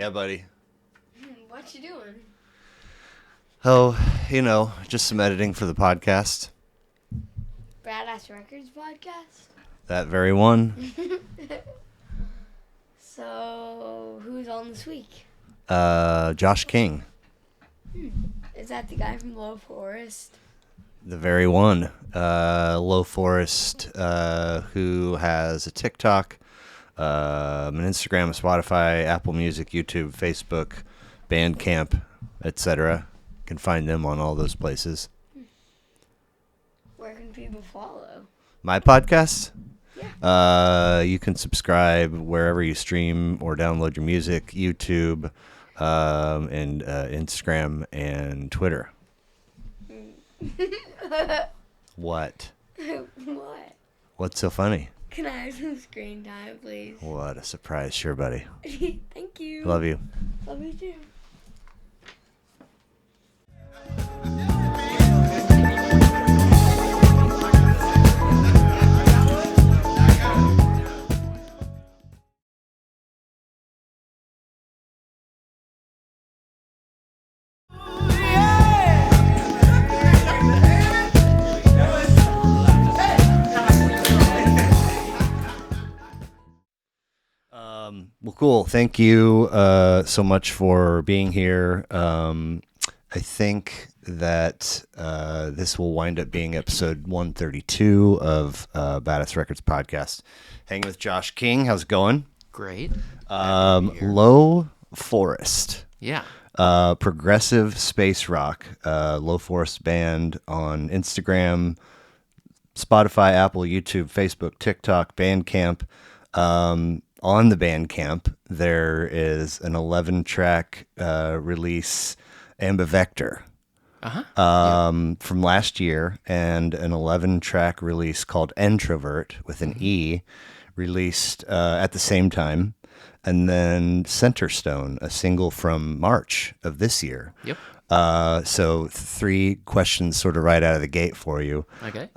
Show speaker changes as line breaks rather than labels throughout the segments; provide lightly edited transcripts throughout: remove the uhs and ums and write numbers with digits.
Yeah, buddy.
What you doing?
Oh, just some editing for the podcast.
Badass Records podcast?
That very one.
So, who's on this week?
Josh King.
Is that the guy from Low Forest?
The very one. Low Forest, who has a TikTok, an Instagram, a Spotify, Apple Music, YouTube, Facebook, Bandcamp, etc. You can find them on all those places.
Where can people follow?
My podcast?
Yeah.
You can subscribe wherever you stream or download your music, YouTube, and Instagram and Twitter. What?
What?
What's so funny?
Can I have some screen time, please?
What a surprise. Sure, buddy.
Thank you.
Love you.
Love you too.
Well, cool. Thank you so much for being here. I think that this will wind up being episode 132 of Badass Records podcast. Hanging with Josh King. How's it going?
Great.
Low Forest.
Yeah.
Progressive space rock. Low Forest band on Instagram, Spotify, Apple, YouTube, Facebook, TikTok, Bandcamp. On the Bandcamp, there is an 11-track release, Ambivector, from last year, and an 11-track release called Introvert with an E, released at the same time, and then Centerstone, a single from March of this year.
Yep.
So 3 questions sort of right out of the gate for you.
Okay.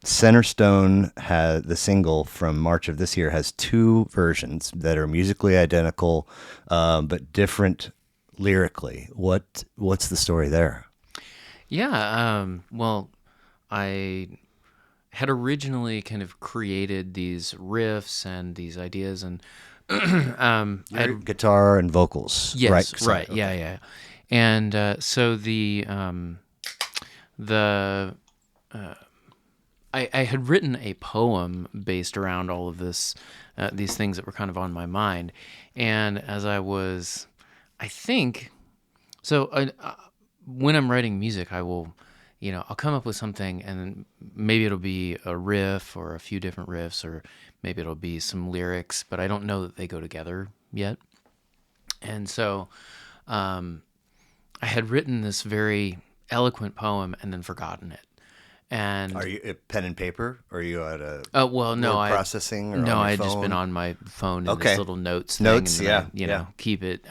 Centerstone has the single from March of this year has 2 versions that are musically identical, but different lyrically. What's the story there?
Yeah. Well, I had originally kind of created these riffs and these ideas, and
Guitar and vocals.
yes,
right. Sorry,
right.
okay.
Yeah. And so I had written a poem based around all of this, these things that were kind of on my mind. And as I think, when I'm writing music, I will, I'll come up with something, and then maybe it'll be a riff or a few different riffs, or maybe it'll be some lyrics, but I don't know that they go together yet. And so I had written this very eloquent poem and then forgotten it. And
Are you at pen and paper, or are you at a word processing? Or
no,
on your
I had
phone?
just been on my phone in
Okay.
this little notes thing,
Notes,
and then
yeah.
keep it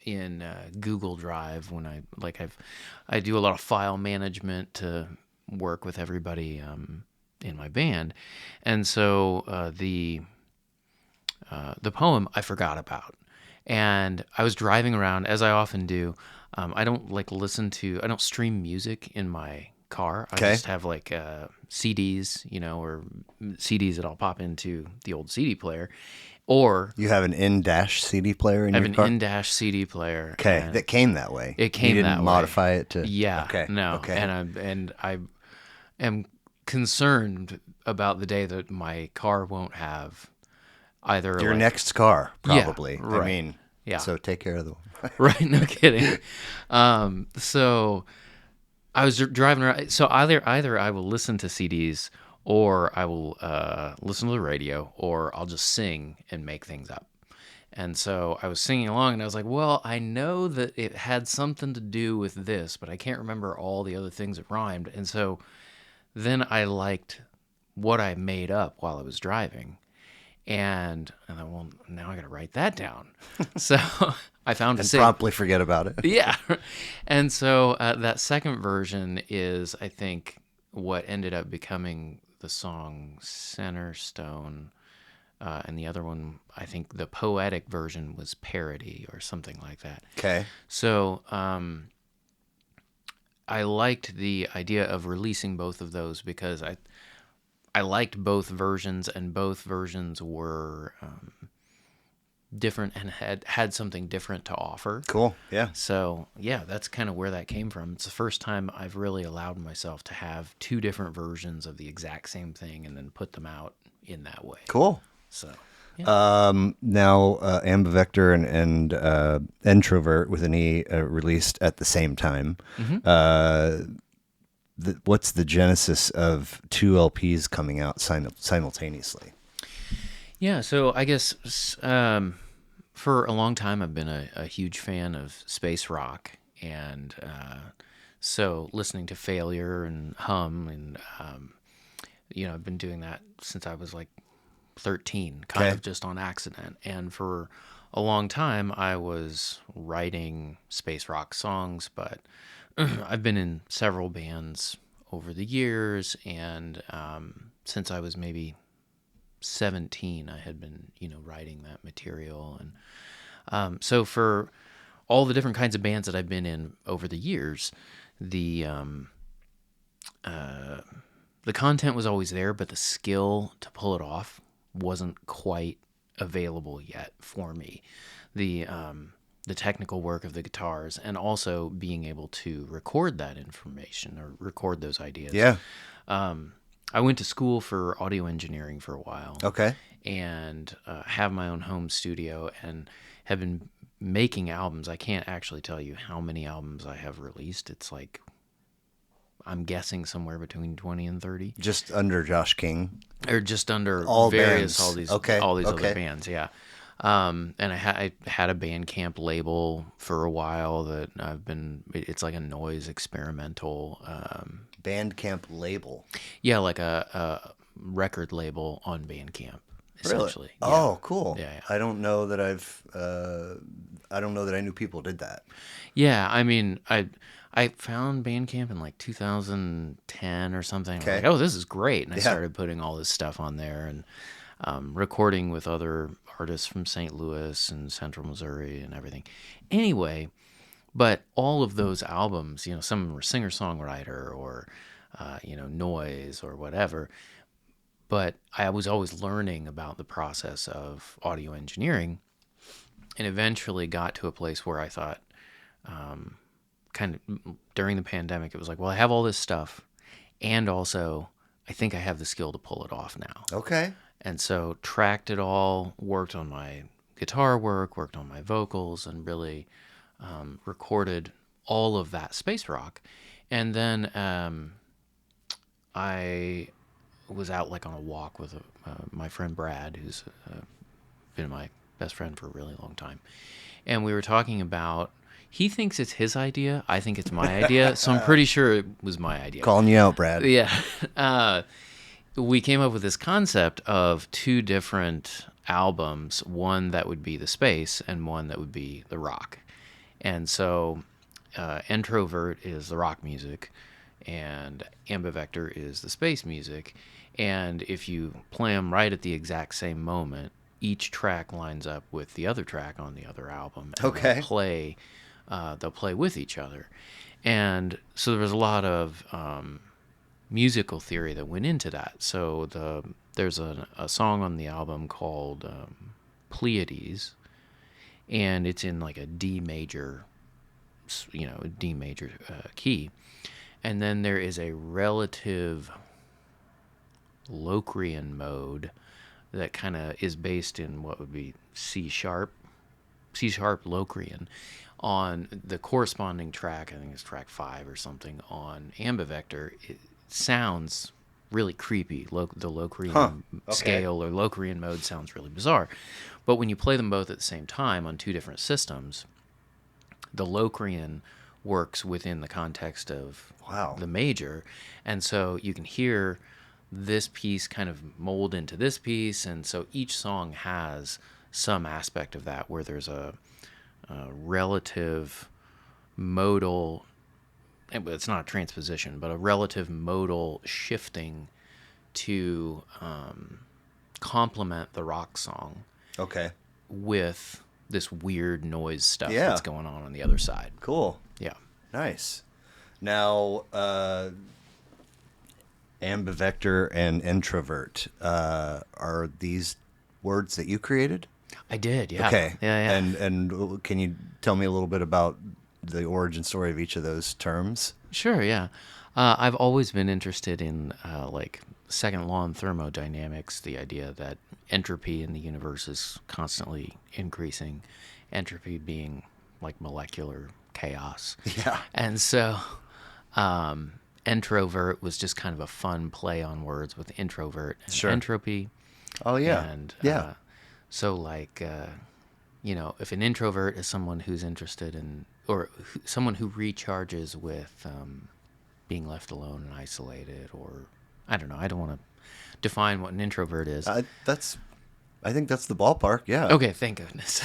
in Google Drive when I do a lot of file management to work with everybody in my band, and so the poem I forgot about, and I was driving around as I often do. I don't I don't stream music in my car. I just have CDs, or CDs that I'll pop into the old CD player, or
You have an in-dash CD player in
I have
your
an
car?
in-dash CD player.
Okay, that came that way.
It came
you
that
didn't
way.
modify it to.
Yeah.
Okay.
No.
Okay.
And I am concerned about the day that my car won't have either
Your next car,
Yeah,
probably.
right.
I mean,
Yeah.
So take care of the.
Right, no kidding. So I was driving around. So either I will listen to CDs, or I will listen to the radio, or I'll just sing and make things up. And so I was singing along, and I was like, well, I know that it had something to do with this, but I can't remember all the other things that rhymed. And so then I liked what I made up while I was driving. And I thought, well, now I got to write that down. So I found
And promptly forget about it.
Yeah. And so that second version is, I think, what ended up becoming the song Centerstone. and the other one, I think the poetic version was parody or something like that.
Okay.
So I liked the idea of releasing both of those because I liked both versions, and both versions were different and had something different to offer.
Cool. Yeah.
So yeah, that's kind of where that came from. It's the first time I've really allowed myself to have two different versions of the exact same thing and then put them out in that way.
Cool.
So yeah.
Now, Ambivector and Introvert with an E released at the same time. What's the genesis of two LPs coming out simultaneously?
Yeah, so I guess for a long time I've been a huge fan of space rock, and so listening to Failure and Hum, and I've been doing that since I was like 13, kind
Okay.
of just on accident. And for a long time I was writing space rock songs, but I've been in several bands over the years, and since I was maybe 17, I had been, writing that material. And so for all the different kinds of bands that I've been in over the years, the content was always there, but the skill to pull it off wasn't quite available yet for me. The technical work of the guitars, and also being able to record that information or record those ideas.
Yeah.
I went to school for audio engineering for a while.
Okay.
And have my own home studio and have been making albums. I can't actually tell you how many albums I have released. It's like, I'm guessing somewhere between 20 and 30.
Just under Josh King.
Or just under
All
various,
bands.
all these
Okay.
other bands, yeah. And I had a Bandcamp label for a while that it's like a noise experimental.
Bandcamp label.
Yeah, like a record label on Bandcamp, essentially.
Really?
Yeah.
Oh, cool.
Yeah.
I don't know that I don't know that I knew people did that.
Yeah, I mean, I found Bandcamp in like 2010 or something.
Okay.
I'm like, oh, this is great. And I
Yeah.
started putting all this stuff on there and recording with other artists from St. Louis and Central Missouri and everything. Anyway, but all of those albums, some of them were singer-songwriter or, noise or whatever. But I was always learning about the process of audio engineering, and eventually got to a place where I thought, kind of during the pandemic, it was like, well, I have all this stuff, and also I think I have the skill to pull it off now.
Okay.
And so tracked it all, worked on my guitar work, worked on my vocals, and really recorded all of that space rock. And then I was out like on a walk with my friend Brad, who's been my best friend for a really long time. And we were talking about, he thinks it's his idea. I think it's my idea. So I'm pretty sure it was my idea.
Calling you out, Brad.
Yeah. We came up with this concept of two different albums, one that would be the space and one that would be the rock. And so Introvert is the rock music and Ambivector is the space music. And if you play them right at the exact same moment, each track lines up with the other track on the other album. And
Okay.
they'll play with each other. And so there was a lot of musical theory that went into that. So there's a song on the album called Pleiades, and it's in like a D major key. And then there is a relative Locrian mode that kind of is based in what would be C sharp Locrian. On the corresponding track, I think it's track 5 or something on Ambivector, it sounds really creepy. The Locrian scale or Locrian mode sounds really bizarre. But when you play them both at the same time on two different systems, the Locrian works within the context of the major. And so you can hear this piece kind of mold into this piece. And so each song has some aspect of that where there's a relative modal, it's not a transposition, but a relative modal shifting to complement the rock song
Okay.
with this weird noise stuff
Yeah.
that's going on the other side.
Cool.
Yeah.
Nice. Now, ambivector and introvert, are these words that you created?
I did, yeah.
Okay.
Yeah.
And can you tell me a little bit about the origin story of each of those terms?
Sure, yeah. I've always been interested in like second law in thermodynamics, the idea that entropy in the universe is constantly increasing, entropy being like molecular chaos.
Yeah.
And so introvert was just kind of a fun play on words with introvert and
Sure.
entropy.
Oh, yeah.
And
Yeah.
so like if an introvert is someone who's interested in, or someone who recharges with being left alone and isolated, or I don't know, I don't want to define what an introvert is.
I think that's the ballpark. Yeah.
Okay, thank goodness.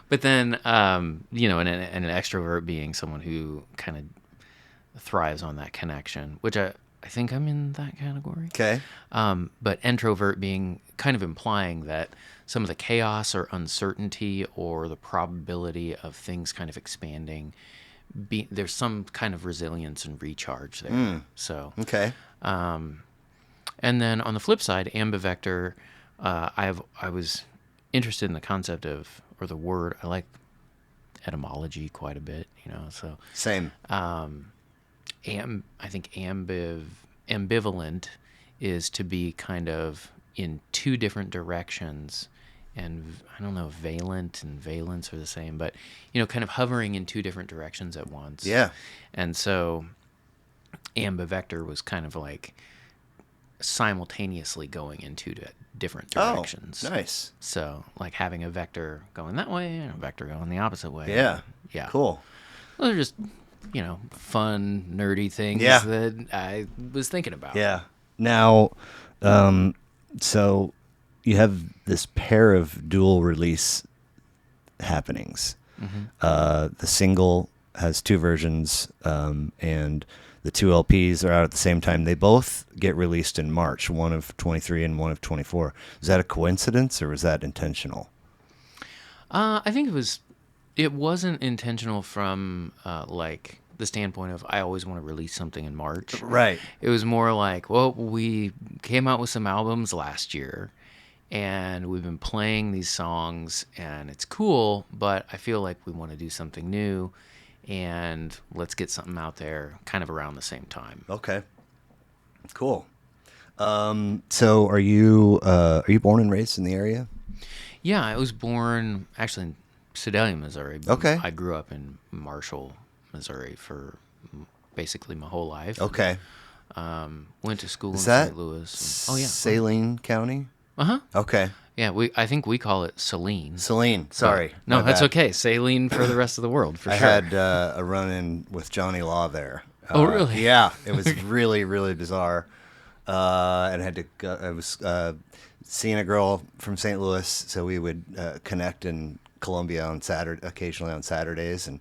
But then and an extrovert being someone who kind of thrives on that connection, which I think I'm in that category.
Okay.
But introvert being kind of implying that some of the chaos or uncertainty or the probability of things kind of expanding, there's some kind of resilience and recharge there. So,
Okay.
and then on the flip side, ambivector, I was interested in the concept of, or the word, I like etymology quite a bit, so
Same.
I think ambivalent is to be kind of in two different directions, and I don't know if valent and valence are the same, but kind of hovering in two different directions at once.
Yeah.
And so ambivector was kind of like simultaneously going in two different directions.
Oh, nice.
So like having a vector going that way and a vector going the opposite way.
Yeah.
Yeah.
Cool.
Those are just, fun, nerdy things
Yeah.
that I was thinking about.
Yeah. Now, so you have this pair of dual release happenings. The single has two versions, and the two LPs are out at the same time. They both get released in March, one of 23 and one of 24. Is that a coincidence or was that intentional?
I think it wasn't intentional from like the standpoint of I always want to release something in March.
Right.
It was more like, well, we came out with some albums last year and we've been playing these songs and it's cool, but I feel like we want to do something new and let's get something out there kind of around the same time.
Okay. Cool. So are you born and raised in the area?
Yeah, I was born actually in Sedalia, Missouri. But
Okay.
I grew up in Marshall, Missouri for basically my whole life.
Okay.
Went to school
Is
in
that
St. Louis. Oh yeah.
Saline County?
Uh-huh.
Okay.
Yeah, I think we call it Saline.
Saline. Sorry.
No,
My
that's
bad.
okay. Saline for the rest of the world, for
I
sure.
had a run-in with Johnny Law there.
Oh, really?
Yeah. It was really, really bizarre. And I had to go, I was seeing a girl from St. Louis, so we would connect in Columbia on occasionally on Saturdays. And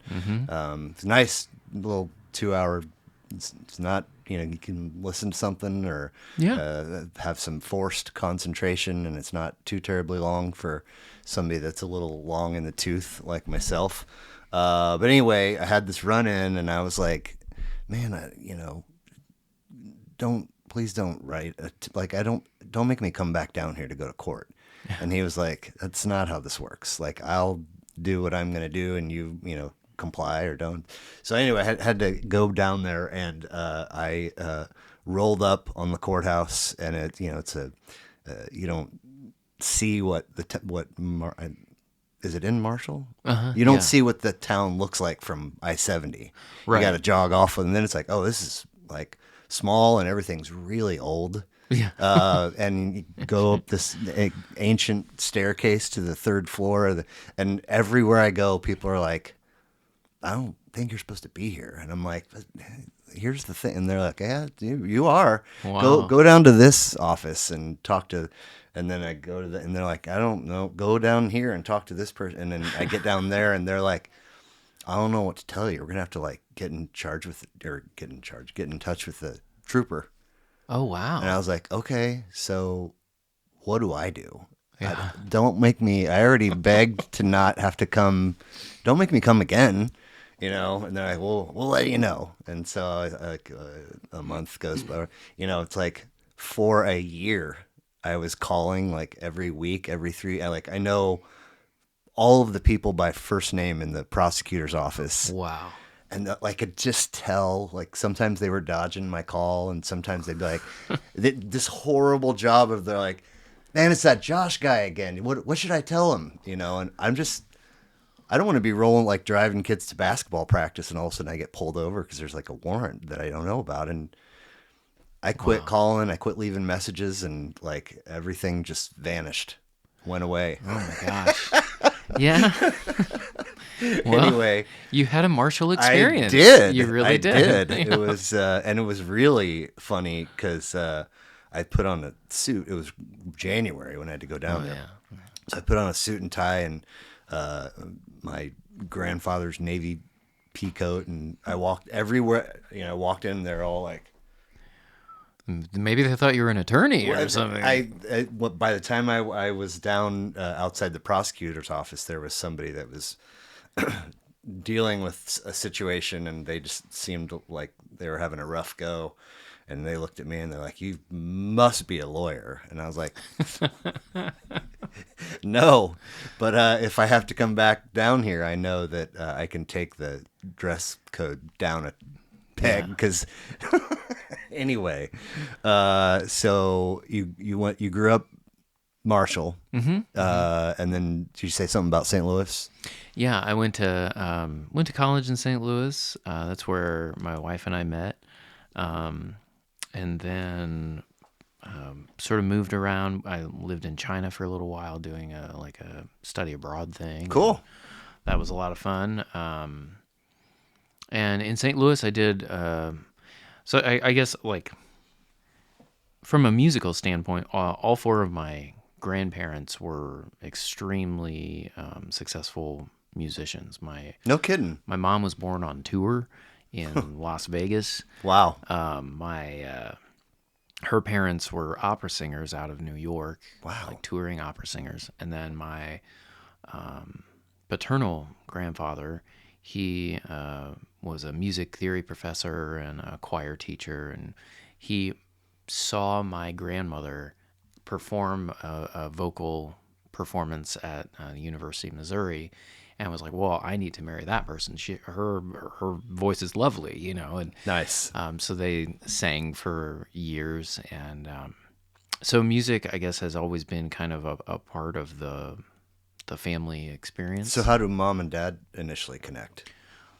it's a nice little 2-hour, it's not, you can listen to something or have some forced concentration, and it's not too terribly long for somebody that's a little long in the tooth like myself. But anyway, I had this run-in, and I was like, man, please don't write don't make me come back down here to go to court. And he was like, that's not how this works. Like, I'll do what I'm going to do, and you comply or don't. So anyway, I had to go down there, and I rolled up on the courthouse, and it's you don't see what is it in Marshall? You don't see what the town looks like from I-70.
Right.
You got to jog off, and then it's like, oh, this is like small, and everything's really old.
Yeah.
And you go up this ancient staircase to the third floor, and everywhere I go, people are like, I don't think you're supposed to be here. And I'm like, here's the thing. And they're like, yeah, you are.
Wow.
Go down to this office and talk to. And then I go to and they're like, I don't know. Go down here and talk to this person. And then I get down there, and they're like, I don't know what to tell you. We're gonna have to get in touch with the trooper.
Oh, wow.
And I was like, okay, so what do I do?
Yeah.
Don't make me. I already begged to not have to come. Don't make me come again. And they're like, we'll let you know. And so a month goes by. It's like for a year, I was calling like every week, every three. I know all of the people by first name in the prosecutor's office.
Wow.
And I could just tell, like, sometimes they were dodging my call, and sometimes they'd be like, this horrible job of, they're like, man, it's that Josh guy again. What should I tell him? And I don't want to be rolling, like, driving kids to basketball practice, and all of a sudden I get pulled over because there's, like, a warrant that I don't know about. And I quit calling, I quit leaving messages, and, like, everything just vanished, went away.
Oh my gosh. Yeah. Well,
Anyway,
you had a Marshall experience.
I did.
You really
I
did.
It was, and it was really funny because I put on a suit. It was January when I had to go down there.
Yeah.
So I put on a suit and tie and my grandfather's Navy pea coat, and I walked everywhere. I walked in, they're all like,
Maybe they thought you were an attorney or something.
By the time I was down outside the prosecutor's office, there was somebody that was dealing with a situation, and they just seemed like they were having a rough go. And they looked at me and they're like, "You must be a lawyer." And I was like, "No, but if I have to come back down here, I know that I can take the dress code down a peg." Because anyway, so you grew up Marshall, and then did you say something about St. Louis?
Yeah, I went to college in St. Louis. That's where my wife and I met. And then sort of moved around. I lived in China for a little while doing a study abroad thing.
Cool.
That was a lot of fun. And in St. Louis, I did. So I guess, like, from a musical standpoint, all four of my grandparents were extremely successful musicians.
No kidding.
My mom was born on tour in Las Vegas.
Wow.
Her parents were opera singers out of New York.
Wow.
Like touring opera singers. And then my paternal grandfather, he was a music theory professor and a choir teacher, and he saw my grandmother perform a vocal performance at the University of Missouri, and was like, "Well, I need to marry that person. Her voice is lovely, And
Nice.
so they sang for years, and so music, I guess, has always been kind of a part of the family experience.
So how do mom and dad initially connect?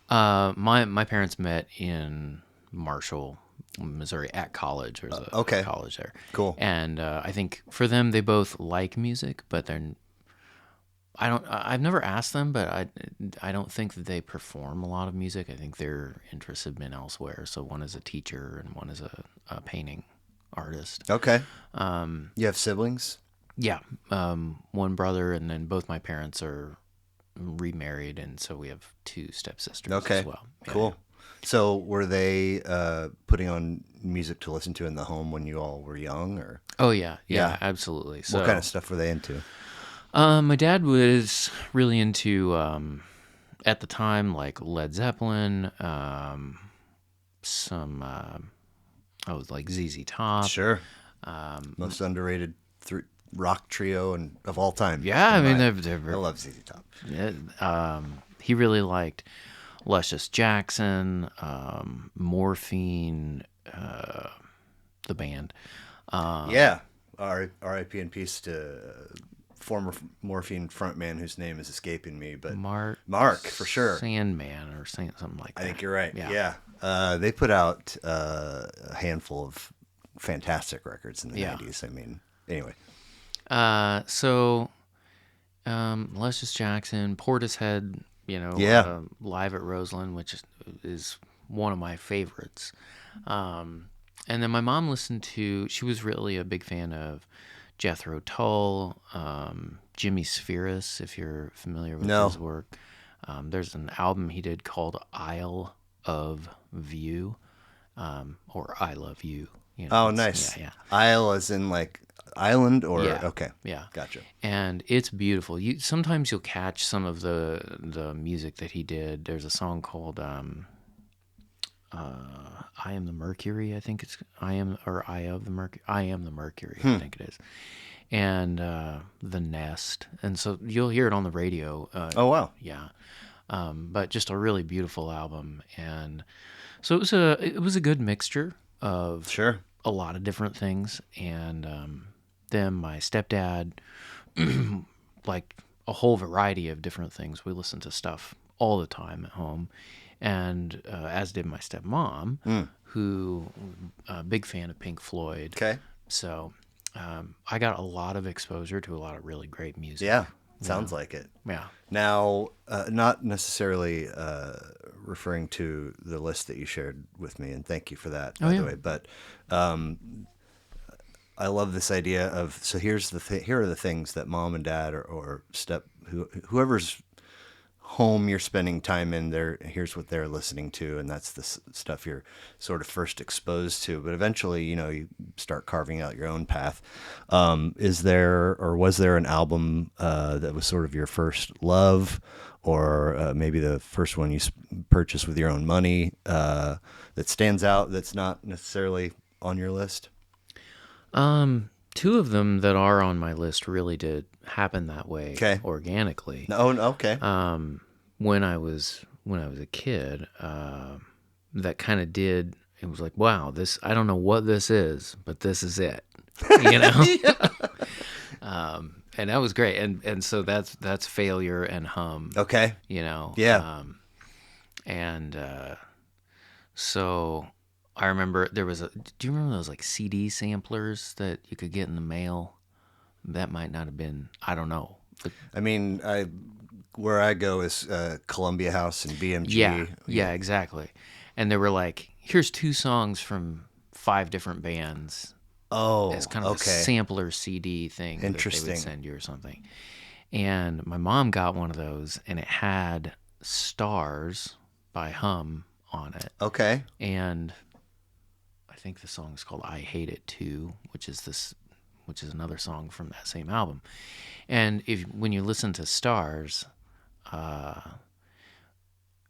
My parents met in Marshall, Missouri, at college. There's a college there.
Cool.
And I think for them, they both like music, but I've never asked them, but I don't think that they perform a lot of music. I think their interests have been elsewhere. So one is a teacher and one is a painting artist.
Okay. You have siblings?
Yeah. One brother, and then both my parents are remarried, and so we have two stepsisters as well. Yeah,
cool. So were they putting on music to listen to in the home when you all were young, or?
Oh yeah, absolutely. So,
what kind of stuff were they into?
My dad was really into at the time, like Led Zeppelin, some like ZZ Top.
Sure. Most underrated rock trio of all time.
Yeah, I mean,
I love ZZ Top.
He really liked Luscious Jackson, Morphine, the band.
R.I.P. in peace to former Morphine frontman whose name is escaping me, but Mark for sure.
Sandman or something like that.
I think you're right. Yeah. They put out a handful of fantastic records in the 90s. I mean, anyway.
So Luscious Jackson, Portishead, live at Roseland, which is one of my favorites. And then my mom she was really a big fan of Jethro Tull, Jimmy Spheris, if you're familiar with his work. There's an album he did called Isle of View, or I Love You.
Oh, nice.
Yeah.
Isle as in like island or
Yeah.
okay,
Yeah.
gotcha.
And it's beautiful. Sometimes you'll catch some of the music that he did. There's a song called I Am the Mercury, I think it's I Am or I of the Mercury. I Am the Mercury, I think it is. And The Nest. And so you'll hear it on the radio.
Oh wow,
Yeah. But just a really beautiful album. And so it was a good mixture of
sure.
a lot of different things. And then my stepdad, like a whole variety of different things. We listened to stuff all the time at home. And as did my stepmom, who a big fan of Pink Floyd.
Okay.
So I got a lot of exposure to a lot of really great music.
Yeah, sounds like it.
Yeah.
Now, not necessarily referring to the list that you shared with me, and thank you for that, by the way. But I love this idea of here are the things that mom and dad or whoever's home you're spending time in there. Here's what they're listening to, and that's the stuff you're sort of first exposed to. But eventually, you start carving out your own path. Was there an album that was sort of your first love, or maybe the first one you purchased with your own money that stands out that's not necessarily on your list?
Two of them that are on my list really did happen that way organically.
Oh, okay.
When I was a kid, that kind of did. It was like, wow, I don't know what this is, but this is it, and that was great. And so that's Failure and Hum.
Okay.
Yeah. So I remember do you remember those like CD samplers that you could get in the mail? That might not have been, I don't know. But,
I mean, where I go is Columbia House and BMG.
Yeah, exactly. And they were like, here's 2 songs from 5 different bands.
Oh,
as kind of a sampler CD thing that they would send you or something. And my mom got one of those, and it had Stars by Hum on it.
Okay.
And I think the song is called I Hate It Too, which is another song from that same album. And when you listen to Stars,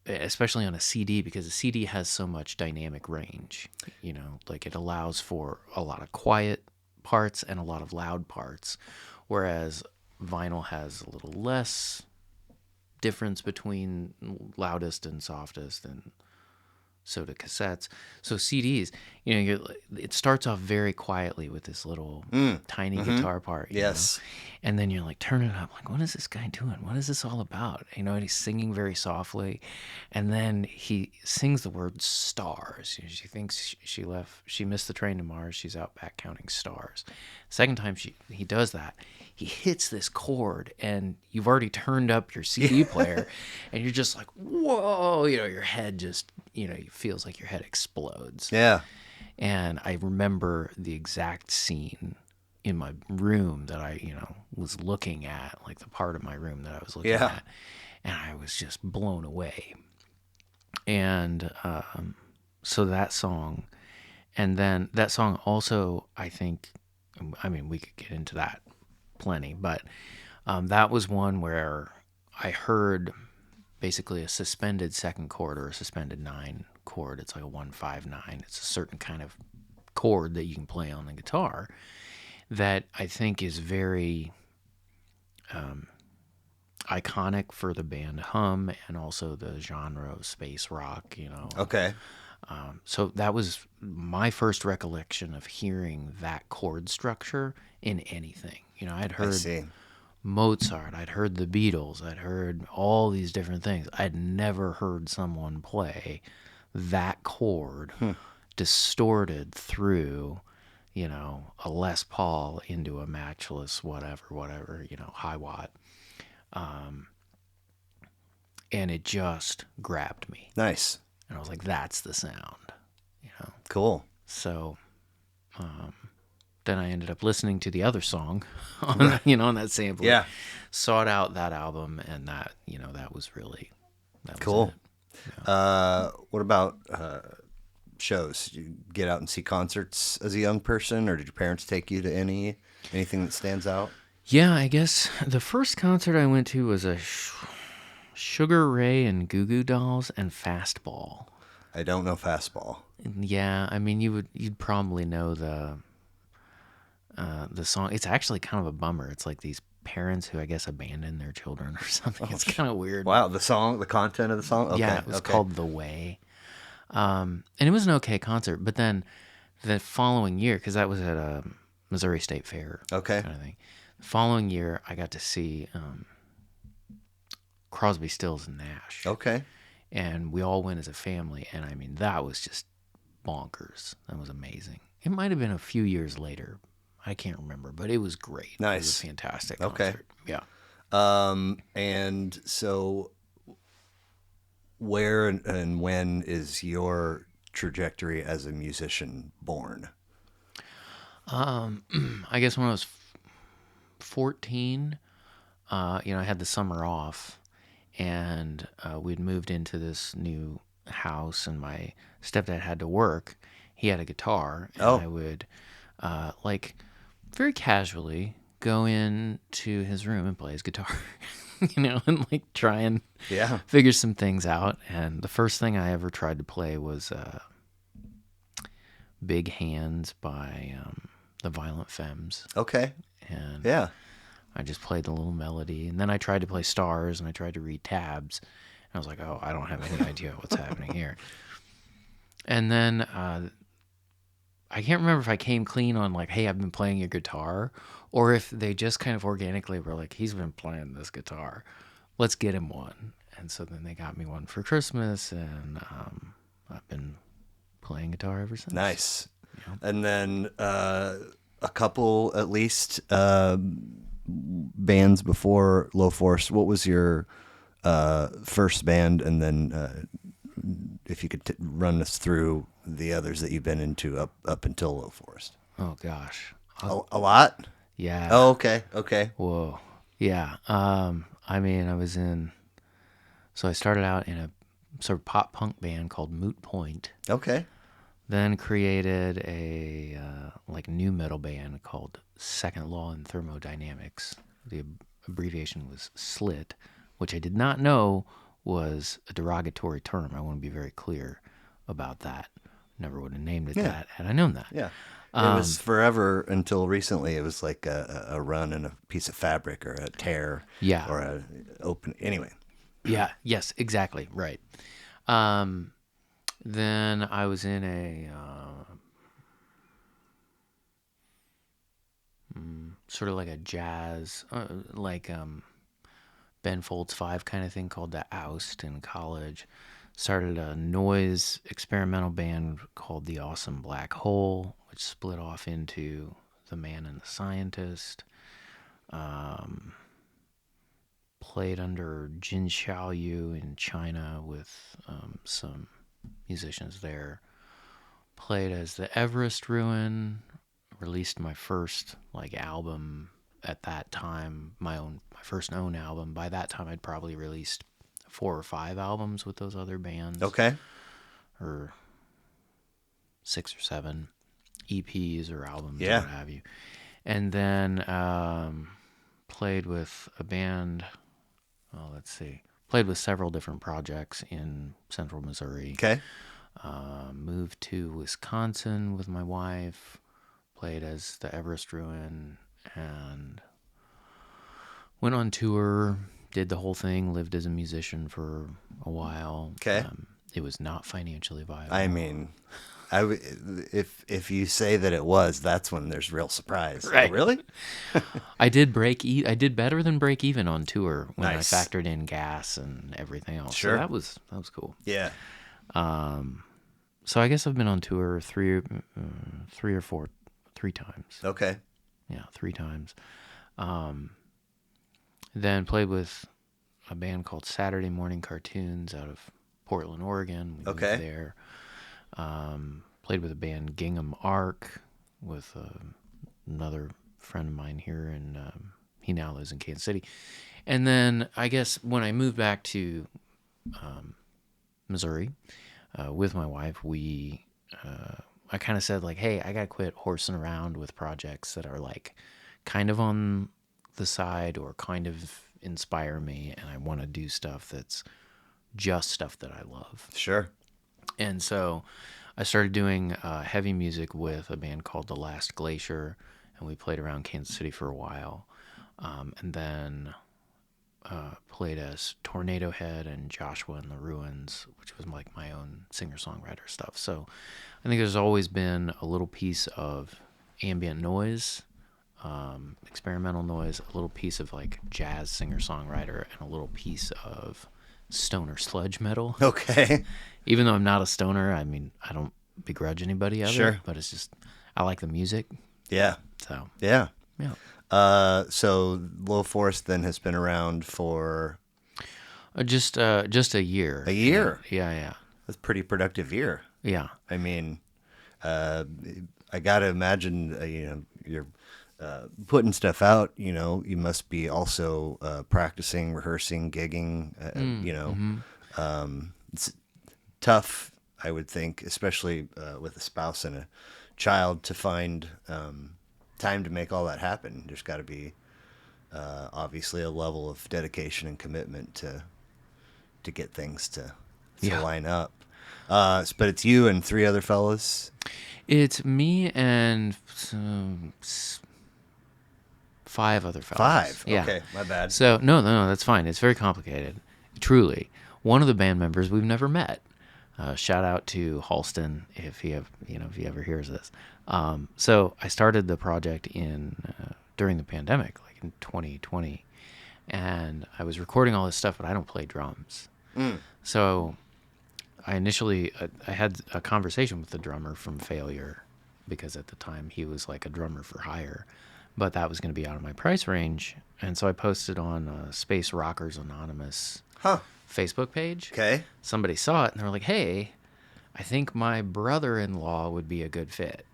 especially on a CD, because a CD has so much dynamic range, like it allows for a lot of quiet parts and a lot of loud parts, whereas vinyl has a little less difference between loudest and softest, and so do cassettes. So CDs, it starts off very quietly with this little tiny guitar part.
Yes.
And then you're like, turn it up. Like, what is this guy doing? What is this all about? And he's singing very softly. And then he sings the word stars. She thinks she missed the train to Mars. She's out back counting stars. Second time he does that, he hits this chord, and you've already turned up your CD player, and you're just like, whoa, your head just, it feels like your head explodes.
Yeah.
And I remember the exact scene in my room that I, was looking at, like the part of my room that I was looking at, and I was just blown away. And so that song, and then that song also, I think, we could get into that plenty, but that was one where I heard basically a suspended second chord, or a suspended 9 chord. It's like a 1-5-9. It's a certain kind of chord that you can play on the guitar that I think is very iconic for the band Hum, and also the genre of space rock,
Okay.
So that was my first recollection of hearing that chord structure in anything. I'd heard Mozart, I'd heard the Beatles, I'd heard all these different things. I'd never heard someone play that chord distorted through, a Les Paul into a matchless whatever, high watt. And it just grabbed me.
Nice.
And I was like, that's the sound,
Cool.
So then I ended up listening to the other song on that sampler.
Yeah.
Sought out that album, and that, that was really, that was
cool.
it.
What about shows? Did you get out and see concerts as a young person, or did your parents take you to anything that stands out?
Yeah, I guess the first concert I went to was a Sugar Ray and Goo Goo Dolls and Fastball.
I don't know fastball.
Yeah, I mean you'd probably know the song. It's actually kind of a bummer. It's like these parents who I guess abandoned their children or something. It's kind of weird.
Wow, the content of the song. Okay,
Yeah, it was
okay.
called The Way. And it was an okay concert. But then the following year, because that was at a Missouri State Fair
Okay.
kind of thing. The following year, I got to see Crosby, Stills, and Nash.
Okay.
And we all went as a family. And I mean, that was just bonkers. That was amazing. It might have been a few years later. I can't remember, but it was great. It was
Nice.
a fantastic
Okay.
concert. Yeah.
And so where and when is your trajectory as a musician born?
I guess when I was 14, I had the summer off, and we'd moved into this new house, and my stepdad had to work. He had a guitar, and I would, very casually go into his room and play his guitar, and like try and figure some things out. And the first thing I ever tried to play was Big Hands by the Violent Femmes.
Okay.
And
Yeah.
I just played the little melody. And then I tried to play stars, and I tried to read tabs. And I was like, oh, I don't have any idea what's happening here. And then I can't remember if I came clean on like, hey, I've been playing your guitar, or if they just kind of organically were like, he's been playing this guitar. Let's get him one. And so then they got me one for Christmas, and I've been playing guitar ever since.
Nice.
Yeah.
And then a couple at least bands before Low Force. What was your first band? And then if you could run us through the others that you've been into up until Low Forest.
Oh, gosh.
A lot?
Yeah.
Oh, okay. Okay.
Whoa. Yeah. I mean, so I started out in a sort of pop punk band called Moot Point.
Okay.
Then created a like new metal band called Second Law in Thermodynamics. The abbreviation was SLIT, which I did not know was a derogatory term. I want to be very clear about that. Never would have named it that had I known that.
Yeah. It was forever until recently. It was like a run in a piece of fabric or a tear.
Yeah.
Or a open. Anyway.
Yeah. Yes. Exactly. Right. Then I was in a sort of like a jazz, Ben Folds 5 kind of thing called The Oust in college. Started a noise experimental band called The Awesome Black Hole, which split off into The Man and the Scientist. Played under Jin Xiaoyu in China with some musicians there. Played as the Everest Ruin. Released my first album at that time, my first own album. By that time, I'd probably released 4 or 5 albums with those other bands.
Okay.
Or 6 or 7 EPs or albums,
Yeah.
or what have you. And then played with a band. Oh, let's see. Played with several different projects in Central Missouri.
Okay.
Moved to Wisconsin with my wife. Played as the Everest Ruin and went on tour. Did the whole thing. Lived as a musician for a while.
Okay.
It was not financially viable.
I mean, if you say that it was, that's when there's real surprise.
Right.
Oh, really?
I did better than break even on tour when
Nice.
I factored in gas and everything else.
Sure.
So that was cool.
Yeah.
So I guess I've been on tour 3 times.
Okay.
Yeah, 3 times. Then played with a band called Saturday Morning Cartoons out of Portland, Oregon. We moved there. Played with a band Gingham Ark with another friend of mine here, and he now lives in Kansas City. And then I guess when I moved back to Missouri with my wife, we I kind of said like, hey, I got to quit horsing around with projects that are like kind of on the side or kind of inspire me. And I want to do stuff that's just stuff that I love.
Sure.
And so I started doing heavy music with a band called The Last Glacier, and we played around Kansas City for a while. And then played as Tornado Head and Joshua and the Ruins, which was like my own singer-songwriter stuff. So I think there's always been a little piece of ambient noise, experimental noise, a little piece of like jazz singer-songwriter, and a little piece of stoner sludge metal.
Okay.
Even though I'm not a stoner, I mean, I don't begrudge anybody of
Sure.
it, but it's just, I like the music.
Yeah.
So,
Yeah.
yeah.
So Low Forest then has been around for
Just a year.
a year.
Yeah.
That's a pretty productive year.
Yeah.
I mean, I got to imagine, you're putting stuff out, you must be also practicing, rehearsing, gigging, it's tough, I would think, especially with a spouse and a child to find time to make all that happen. There's got to be obviously a level of dedication and commitment to get things to
Yeah.
line up. But it's you and three other fellas.
It's me and 5 other fellas.
5.
Yeah.
Okay, my bad.
So no, that's fine. It's very complicated. Truly, one of the band members we've never met. Shout out to Halston if he ever hears this. So I started the project during the pandemic, like in 2020, and I was recording all this stuff, but I don't play drums. So I initially I had a conversation with the drummer from Failure, because at the time he was like a drummer for hire, but that was going to be out of my price range, and so I posted on Space Rockers Anonymous Facebook page.
Okay.
Somebody saw it and they were like, "Hey, I think my brother-in-law would be a good fit."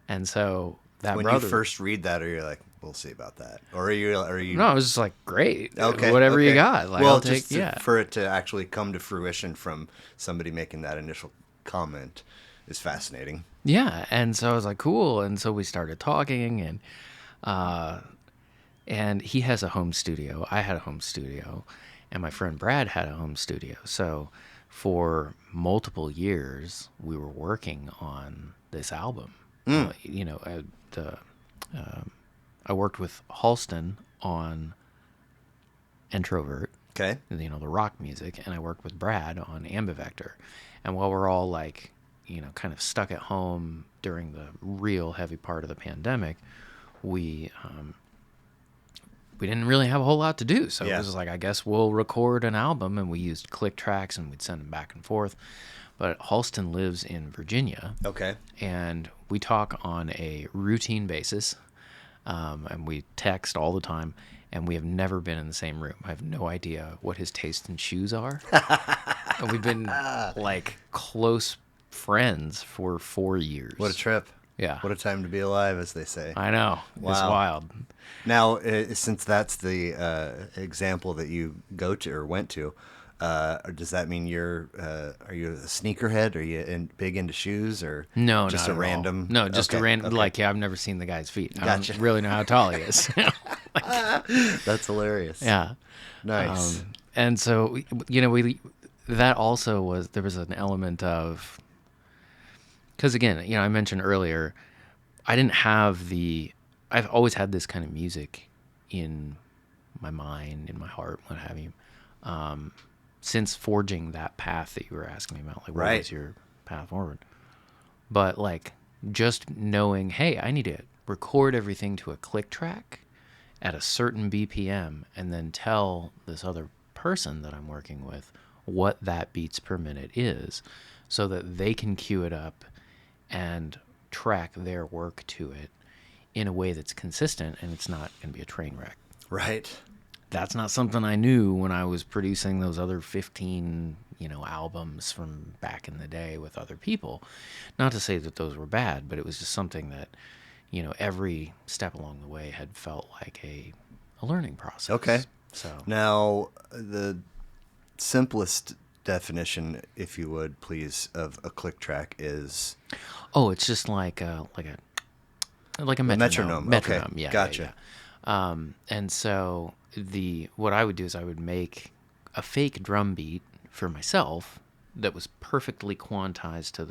And so that
When
brother,
you first read that, or you're like, we'll see about that, or are you?
no, I was just like, "Great,
Okay.
whatever you
okay.
got." Like,
well,
I'll take,
just
yeah.
for it to actually come to fruition from somebody making that initial comment is fascinating.
Yeah, and so I was like, cool, and so we started talking, and he has a home studio. I had a home studio, and my friend Brad had a home studio. So for multiple years, we were working on this album. I worked with Halston on Introvert,
Okay.
the rock music, and I worked with Brad on Ambivector. And while we're all like, kind of stuck at home during the real heavy part of the pandemic, we didn't really have a whole lot to do. So
Yeah.
it was like, I guess we'll record an album, and we used click tracks and we'd send them back and forth. But Halston lives in Virginia.
Okay.
And we talk on a routine basis, and we text all the time, and we have never been in the same room. I have no idea what his taste in shoes are. And we've been like close friends for 4 years.
What a trip.
Yeah.
What a time to be alive, as they say.
I know. It's
Wow.
wild.
Now, since that's the example that you go to or went to, does that mean are you a sneakerhead? Are you big into shoes, or
No,
just
not
a
at all.
random?
No, just a
Okay,
random.
okay.
Like, yeah, I've never seen the guy's feet. I
Gotcha.
don't really know how tall he is.
That's hilarious.
Yeah.
Nice.
And so, that also there was an element of, because again, I mentioned earlier, I've always had this kind of music in my mind, in my heart, what have you, since forging that path that you were asking me about, like, what
Right.
was your path forward? But like, just knowing, hey, I need to record everything to a click track at a certain BPM, and then tell this other person that I'm working with what that beats per minute is, so that they can cue it up and track their work to it in a way that's consistent, and it's not going to be a train wreck.
Right.
That's not something I knew when I was producing those other 15, albums from back in the day with other people. Not to say that those were bad, but it was just something that, every step along the way had felt like a learning process.
Okay.
So
Now, the simplest definition, if you would, please, of a click track is?
Oh, it's just like a metronome.
Metronome. Okay,
Yeah,
gotcha.
And so what I would do is I would make a fake drum beat for myself that was perfectly quantized to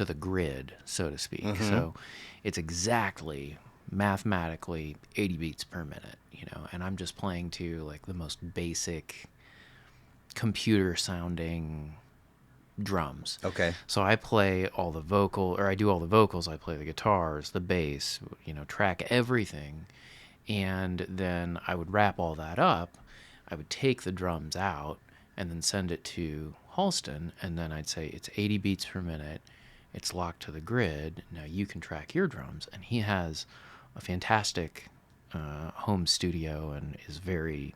the grid, so to speak.
Mm-hmm.
So it's exactly mathematically 80 beats per minute, and I'm just playing to like the most basic computer sounding drums.
Okay.
So I play all the I do all the vocals, I play the guitars, the bass, track everything. And then I would wrap all that up. I would take the drums out and then send it to Halston. And then I'd say, it's 80 beats per minute. It's locked to the grid. Now you can track your drums. And he has a fantastic home studio and is very,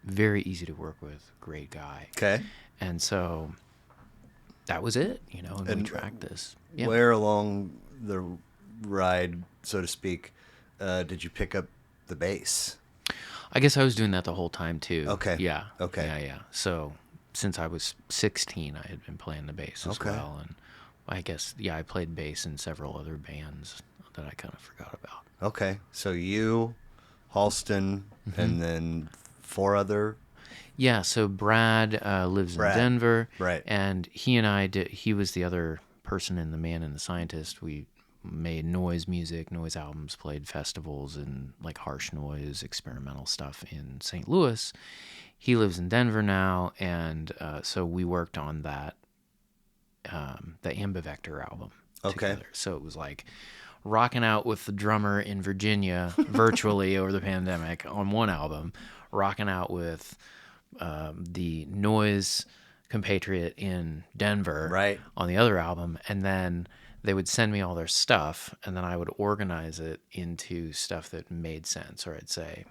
very easy to work with. Great guy.
Okay.
And so that was it, and we tracked this. Yeah.
Where along the ride, so to speak, did you pick up the bass?
I guess I was doing that the whole time too.
Okay.
Yeah.
Okay.
Yeah. So since I was 16, I had been playing the bass as well. And I guess, I played bass in several other bands that I kind of forgot about.
Okay. So you, Halston, and then 4 other.
Yeah, so Brad lives in Denver.
Right.
And he and I he was the other person in The Man and the Scientist. We made noise music, noise albums, played festivals and like harsh noise, experimental stuff in St. Louis. He lives in Denver now, and so we worked on that, the Ambivector album together. So it was like rocking out with the drummer in Virginia virtually over the pandemic on one album, rocking out with the noise compatriot in Denver on the other album, and then they would send me all their stuff, and then I would organize it into stuff that made sense. Or I'd say,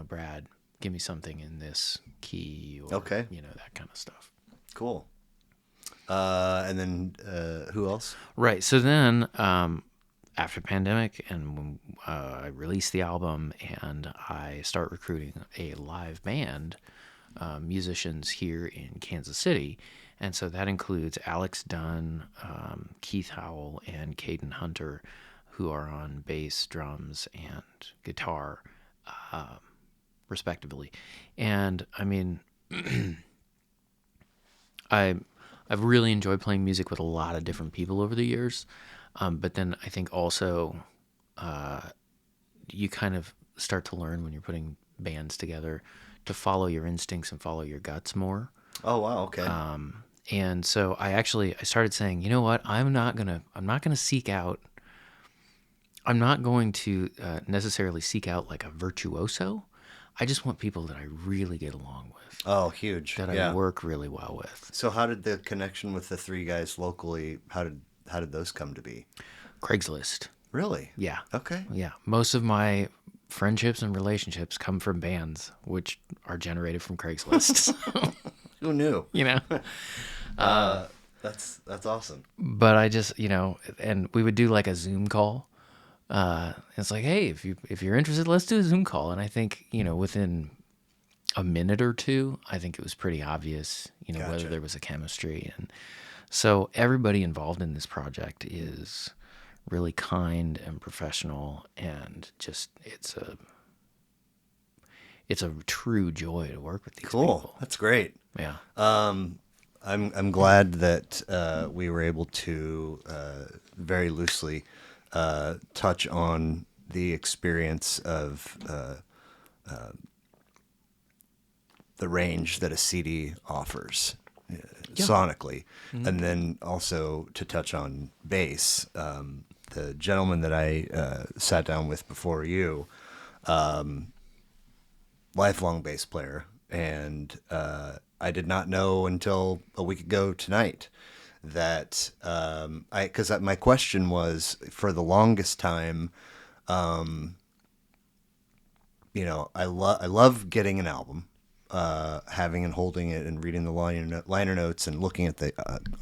Brad, give me something in this key, or that kind of stuff.
Cool. And then who else?
Right. So then after the pandemic, and when I released the album, and I start recruiting a live band, musicians here in Kansas City. And so that includes Alex Dunn, Keith Howell, and Caden Hunter, who are on bass, drums, and guitar, respectively. And I mean, I've really enjoyed playing music with a lot of different people over the years. But then I think also you kind of start to learn when you're putting bands together to follow your instincts and follow your guts more.
Oh, wow. Okay.
And so I started saying, you know what, I'm not going to necessarily seek out like a virtuoso. I just want people that I really get along with.
Oh, huge.
That I work really well with.
So how did the connection with the 3 guys locally, how did those come to be?
Craigslist.
Really?
Yeah.
Okay.
Yeah. Most of my friendships and relationships come from bands, which are generated from Craigslist.
Who knew? That's awesome.
But I just, and we would do like a Zoom call. It's like, hey, if you're interested, let's do a Zoom call. And I think, within a minute or two, I think it was pretty obvious,
Gotcha.
Whether there was a chemistry. And so everybody involved in this project is really kind and professional, and just it's a true joy to work with these people.
That's great.
Yeah.
I'm glad that we were able to very loosely touch on the experience of the range that a CD offers sonically, and then also to touch on bass. The gentleman that I sat down with before you, lifelong bass player, and I did not know until a week ago tonight that because my question was, for the longest time, I love getting an album, having and holding it and reading the liner notes and looking at the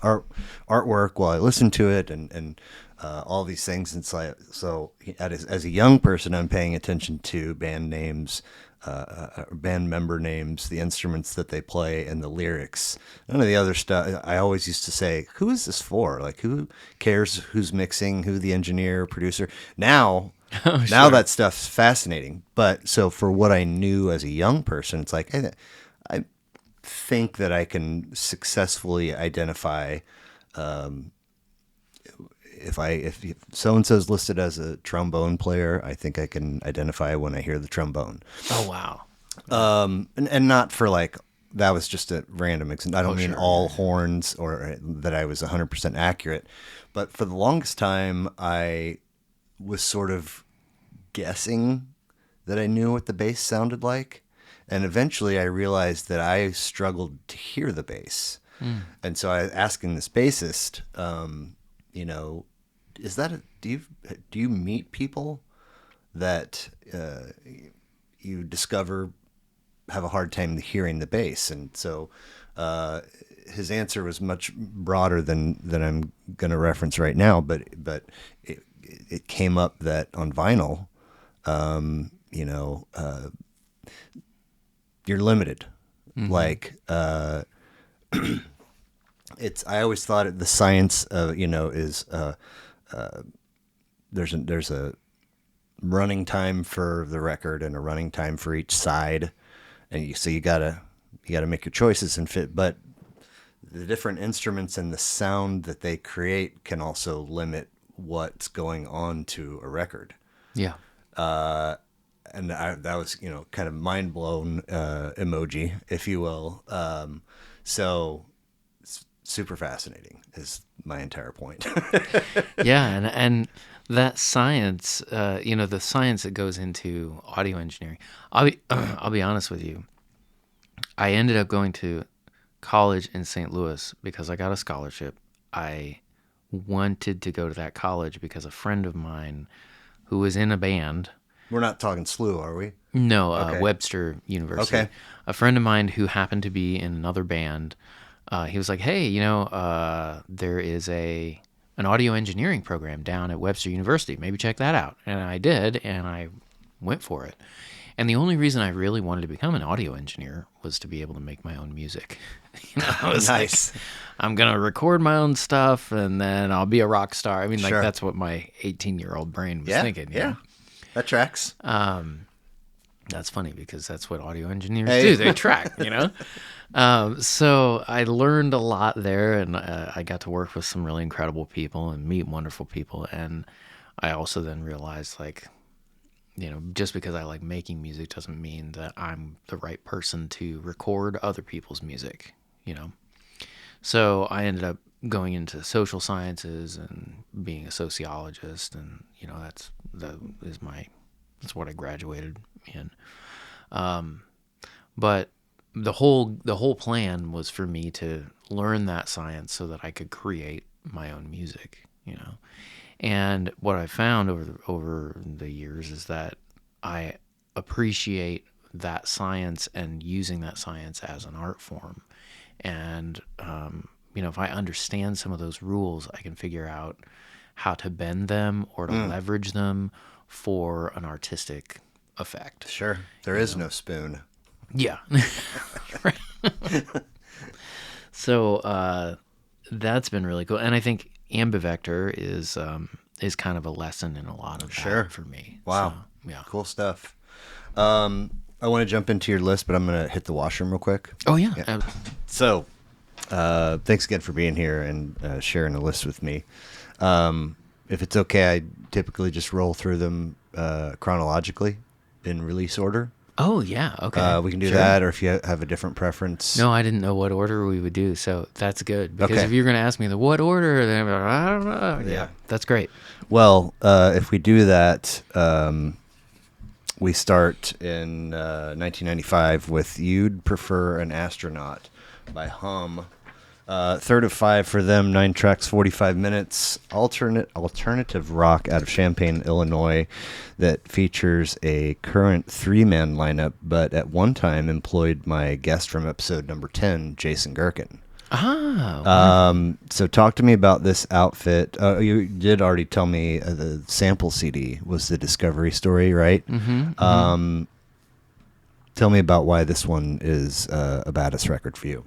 artwork while I listen to it, and all these things. And so as a young person, I'm paying attention to band names, band member names, the instruments that they play, and the lyrics. None of the other stuff. I always used to say, "Who is this for? Like, who cares who's mixing, who the engineer, producer?" Now,
Oh,
now
sure.
that stuff's fascinating. But so for what I knew as a young person, it's like I think that I can successfully identify if so and so is listed as a trombone player. I think I can identify when I hear the trombone.
Oh, wow.
And not for like that was just a random. I don't mean
sure,
all horns or that I was 100% accurate, but for the longest time I was sort of guessing that I knew what the bass sounded like, and eventually I realized that I struggled to hear the bass, and so I was asking this bassist, you know, is that do you meet people that you discover have a hard time hearing the bass? And so his answer was much broader than I'm going to reference right now, but it came up that on vinyl, you know, you're limited. Like it's I always thought the science you know is there's a running time for the record and a running time for each side, and so you gotta make your choices and fit. But the different instruments and the sound that they create can also limit what's going on to a record.
Yeah.
And that was kind of mind blown emoji, if you will. So super fascinating is my entire point.
Yeah, and that science, the science that goes into audio engineering. I'll be honest with you. I ended up going to college in St. Louis because I got a scholarship. I wanted to go to that college because a friend of mine who was in a band.
We're not talking SLU, are we?
No,
Okay.
Webster University.
Okay.
A friend of mine who happened to be in another band, he was like, "Hey, there is an audio engineering program down at Webster University. Maybe check that out." And I did, and I went for it. And the only reason I really wanted to become an audio engineer was to be able to make my own music. I was
Nice.
like, I'm going to record my own stuff, and then I'll be a rock star. I mean, like,
Sure.
that's what my 18-year-old brain was thinking. You
Yeah.
know?
That tracks.
That's funny because that's what audio engineers
Hey.
do. They track, So I learned a lot there, and I got to work with some really incredible people and meet wonderful people. And I also then realized, like, just because I like making music doesn't mean that I'm the right person to record other people's music, So I ended up going into social sciences and being a sociologist, and that's what I graduated in. But the whole plan was for me to learn that science so that I could create my own music, And what I found over the years is that I appreciate that science and using that science as an art form. And if I understand some of those rules, I can figure out how to bend them or to leverage them for an artistic effect.
Sure. There is no spoon.
Yeah. So that's been really cool, and I think ambivector is kind of a lesson in a lot of that for me.
Wow.
So, yeah.
Cool stuff. I want to jump into your list, but I'm going to hit the washroom real quick.
Oh yeah.
So, thanks again for being here and sharing a list with me. If it's okay, I typically just roll through them chronologically in release order.
Oh yeah. Okay.
We can do
Sure.
that, or if you have a different preference.
No, I didn't know what order we would do, so that's good. Because
Okay.
if you're going to ask me what order, then I'm like, I don't know. Yeah, that's great.
Well, if we do that, we start in 1995 with "You'd Prefer an Astronaut" by Hum. Third of 5 for them, 9 tracks, 45 minutes. Alternative rock out of Champaign, Illinois, that features a current 3-man lineup, but at one time employed my guest from episode number 10, Jason Gerken. So talk to me about this outfit. You did already tell me the sample CD was the Discovery Story, right? Tell me about why this one is a baddest record for you.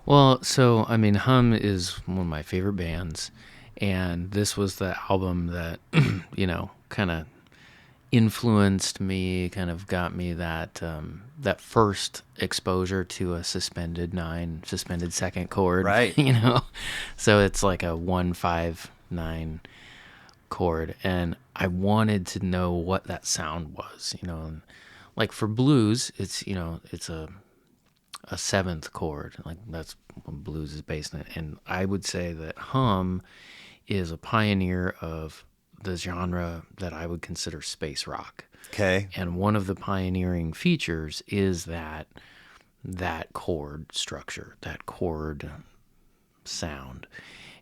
Well, so I mean, Hum is one of my favorite bands, and this was the album that kind of influenced me, kind of got me that first exposure to a suspended second chord,
Right.
So it's like a 1-5-9 chord, and I wanted to know what that sound was, and like for blues, it's a seventh chord, like that's what blues is based on, and I would say that Hum is a pioneer of the genre that I would consider space rock.
Okay.
And one of the pioneering features is that chord structure, that chord sound.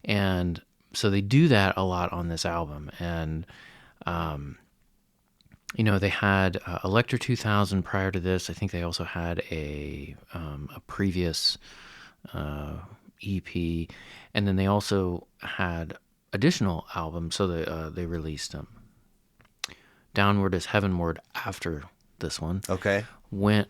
And so they do that a lot on this album. And, they had Electra 2000 prior to this. I think they also had a previous EP. And then they also had additional albums. So they released Downward is Heavenward after this one.
Okay.
Went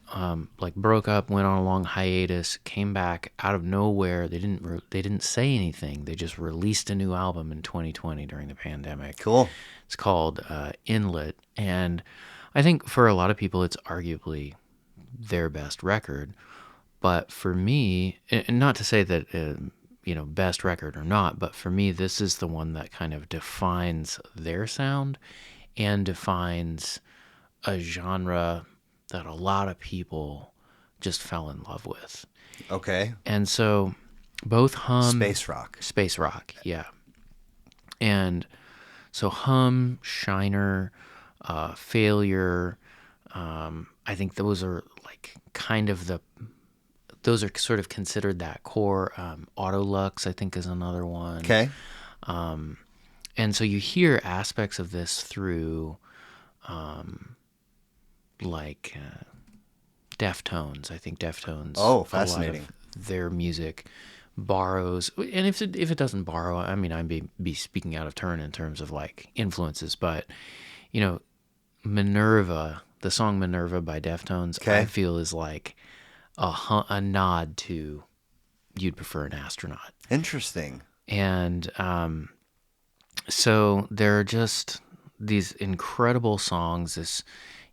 broke up, went on a long hiatus, came back out of nowhere. They didn't say anything. They just released a new album in 2020 during the pandemic.
Cool.
It's called Inlet, and I think for a lot of people it's arguably their best record. But for me, and not to say that best record or not, but for me this is the one that kind of defines their sound and defines a genre that a lot of people just fell in love with.
Okay.
And so both Hum...
Space rock.
Space rock, yeah. And so Hum, Shiner, Failure, I think those are like kind of those are sort of considered that core. Autolux, I think, is another one.
Okay.
And so you hear aspects of this through Deftones. I think Deftones.
Oh, fascinating.
A lot of their music borrows, and if it doesn't borrow, I mean, I'd be speaking out of turn in terms of like influences, but Minerva, the song Minerva by Deftones,
okay.
I feel is like a nod to You'd Prefer an Astronaut.
Interesting.
And so there are just these incredible songs.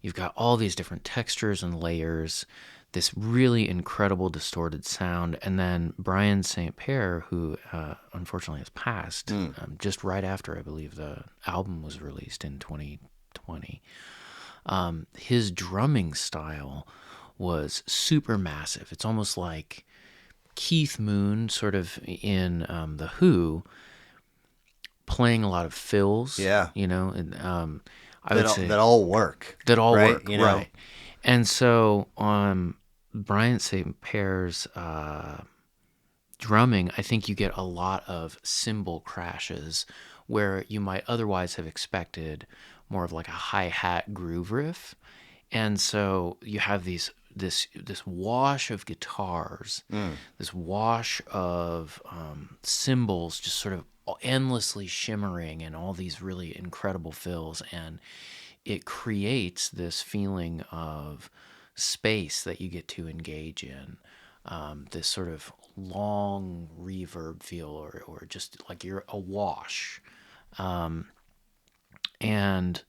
You've got all these different textures and layers, this really incredible distorted sound, and then Brian St. Pierre, who unfortunately has passed just right after, I believe, the album was released in 2020. His drumming style was super massive. It's almost like Keith Moon, sort of in The Who, playing a lot of fills.
Yeah.
And I would say
that all work.
That all
right?
work, right. And so on Brian St. Pierre's drumming, I think you get a lot of cymbal crashes where you might otherwise have expected more of like a hi-hat groove riff. And so you have this wash of guitars, this wash of cymbals just sort of endlessly shimmering, and all these really incredible fills, and it creates this feeling of space that you get to engage in, this sort of long reverb feel, or just like you're awash. And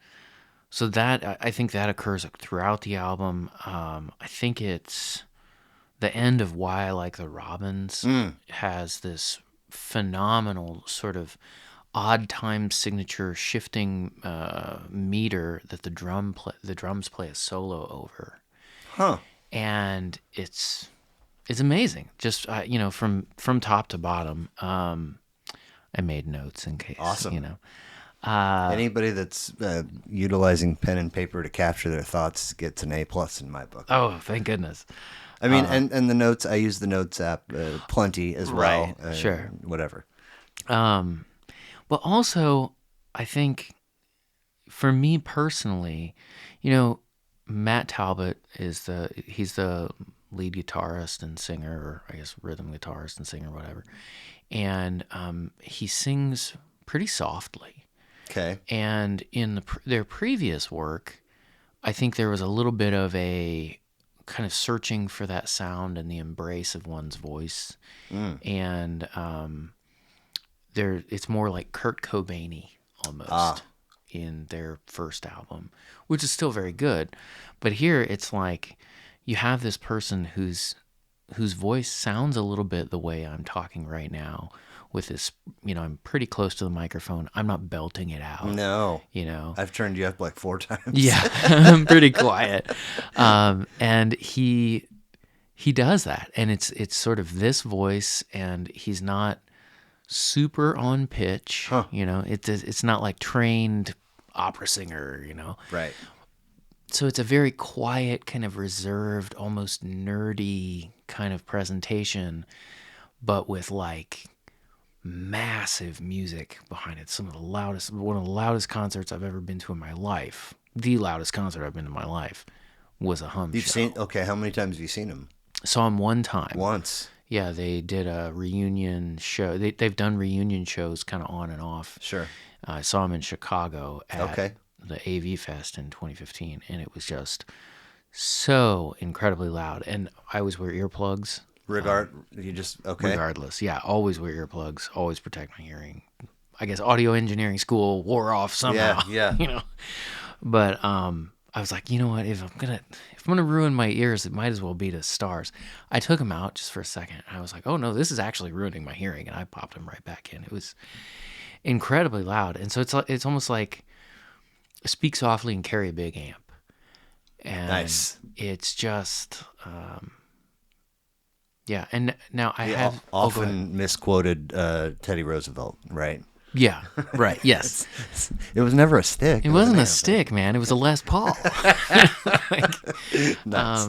so that, I think that occurs throughout the album. I think it's the end of Why I Like the Robins has this phenomenal sort of odd time signature shifting meter that the drums play a solo over.
Huh.
And it's amazing. Just from top to bottom. I made notes in case.
Awesome. Anybody that's utilizing pen and paper to capture their thoughts gets an A+ in my book.
Oh, thank goodness.
I mean, and the notes, I use the notes app plenty as well.
Right, sure.
Whatever.
But also, I think for me personally, Matt Talbot he's the lead guitarist and singer, or I guess rhythm guitarist and singer, whatever. And he sings pretty softly.
Okay.
And in their previous work, I think there was a little bit of a kind of searching for that sound and the embrace of one's voice. And it's more like Kurt Cobain-y almost in their first album, which is still very good. But here it's like you have this person whose voice sounds a little bit the way I'm talking right now with this, I'm pretty close to the microphone. I'm not belting it out.
No.
You
I've turned you up like 4 times.
Yeah, I'm pretty quiet. And he does that. And it's sort of this voice, and he's not super on pitch.
Huh.
It's not like trained opera singer,
Right.
So it's a very quiet, kind of reserved, almost nerdy kind of presentation, but with like massive music behind it. One of the loudest concerts I've ever been to in my life. The loudest concert I've been to in my life was a hum show.
How many times have you seen him?
Saw him one time.
Once.
Yeah, they did a reunion show. They've done reunion shows kind of on and off.
Sure.
I saw him in Chicago at the AV Fest in 2015, and it was just so incredibly loud. And I always wear earplugs. Regardless, yeah, always wear earplugs. Always protect my hearing. I guess audio engineering school wore off somehow.
Yeah.
But I was like, you know what? If I'm gonna ruin my ears, it might as well be to stars. I took them out just for a second. I was like, oh no, this is actually ruining my hearing, and I popped them right back in. It was incredibly loud, and so it's almost like speak softly and carry a big amp. And
nice.
It's just, yeah. And now I have
often misquoted Teddy Roosevelt, right?
Yeah, right. Yes.
It was never a stick.
It wasn't a stick, man. It was a Les Paul.
Nice.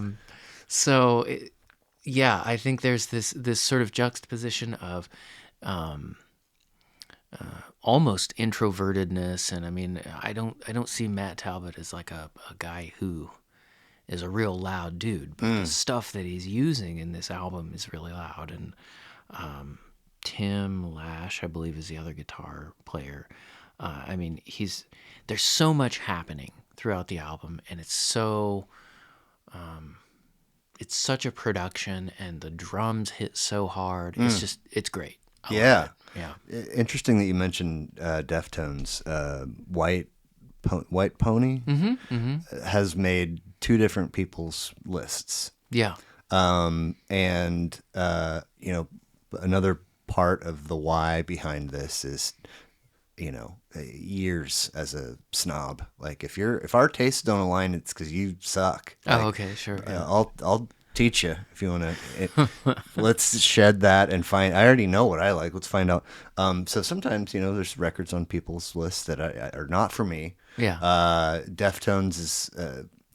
So, yeah, I think there's this sort of juxtaposition of almost introvertedness, and I mean, I don't see Matt Talbot as like a guy who is a real loud dude, but the stuff that he's using in this album is really loud. And Tim Lash, I believe, is the other guitar player. I mean, there's so much happening throughout the album, and it's so it's such a production, and the drums hit so hard. It's great. I love it. Yeah.
Interesting that you mentioned Deftones. White Pony has made 2 different people's lists.
Yeah.
And another part of the why behind this is, years as a snob. Like if our tastes don't align, it's because you suck. Like,
okay, sure. Yeah.
I'll teach you if you want to. Let's shed that and find. I already know what I like. Let's find out. So sometimes there's records on people's lists that are not for me.
Yeah.
Deftones is.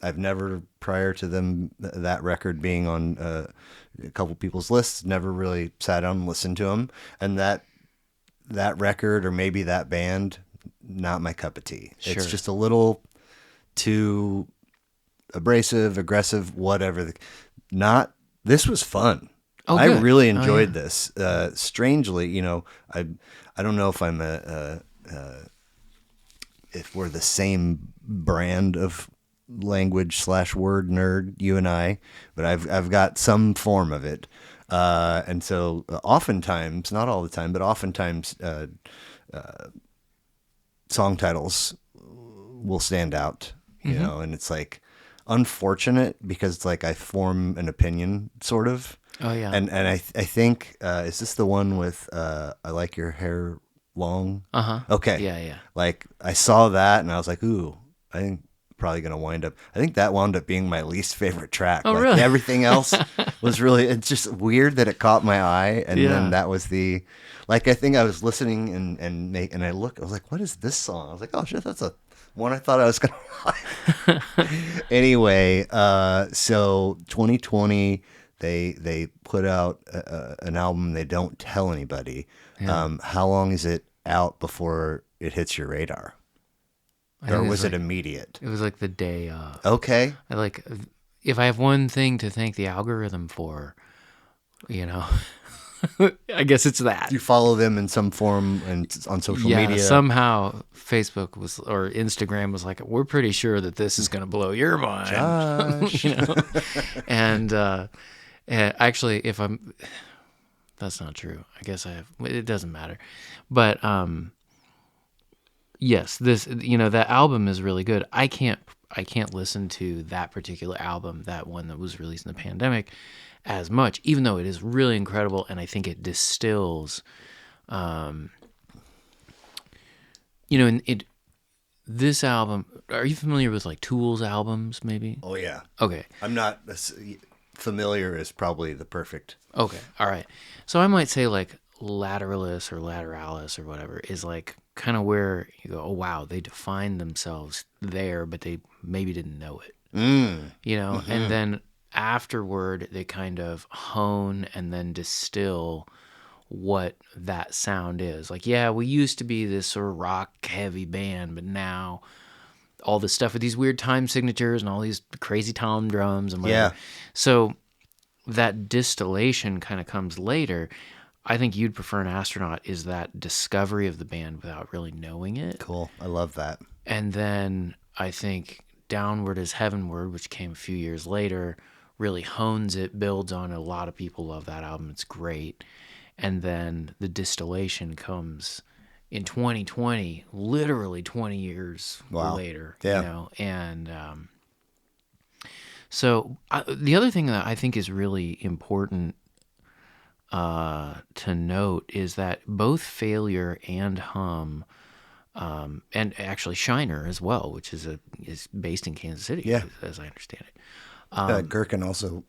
I've never, prior to them, that record being on a couple people's lists, never really sat down and listened to them. And that record, or maybe that band, not my cup of tea.
Sure.
It's just a little too abrasive, aggressive, whatever. This was fun.
Oh,
I
good.
really enjoyed this. Strangely, I don't know if I'm if we're the same brand of language/word nerd, you and I, but I've got some form of it, and so oftentimes, not all the time, but oftentimes, song titles will stand out, and it's like unfortunate because it's like I form an opinion, sort of.
Oh yeah.
And I think is this the one with I like your hair long? Okay.
Yeah.
Like I saw that and I was like, ooh, I think probably gonna wind up. I think that wound up being my least favorite track.
Oh,
like,
really?
Everything else was really. It's just weird that it caught my eye, and then that was the. Like I think I was listening and I look. I was like, what is this song? I was like, oh shit, that's a one I thought I was gonna like. Anyway, so 2020. They put out an album. They don't tell anybody.
Yeah.
How long is it out before it hits your radar? Or was it immediate?
It was like the day of.
Okay.
If I have one thing to thank the algorithm for, I guess it's that.
You follow them in some form and on social media.
Somehow Facebook or Instagram was like, we're pretty sure that this is going to blow your mind.
Josh.
And actually, that's not true. I guess it doesn't matter. But yes, that album is really good. I can't listen to that particular album, that one that was released in the pandemic, as much, even though it is really incredible, and I think it distills, this album. Are you familiar with like Tool's albums, maybe?
Oh yeah.
Okay.
I'm not familiar is probably the perfect.
Okay. All right. So I might say like Lateralis or Lateralis or whatever is like kind of where you go, oh wow, they defined themselves there, but they maybe didn't know it. And then afterward they kind of hone and then distill what that sound is. Like, yeah, we used to be this sort of rock heavy band, but now all this stuff with these weird time signatures and all these crazy tom drums and whatever.
Yeah.
So that distillation kind of comes later. I think you'd prefer an Astronaut is that discovery of the band without really knowing it.
Cool. I love that.
And then I think Downward is Heavenward, which came a few years later, really hones it, builds on it. A lot of people love that album. It's great. And then the distillation comes in 2020, literally 20 years later.
Yeah.
And so the other thing that I think is really important to note is that both Failure and Hum, and actually Shiner as well, which is based in Kansas City, as I understand it.
Gherkin also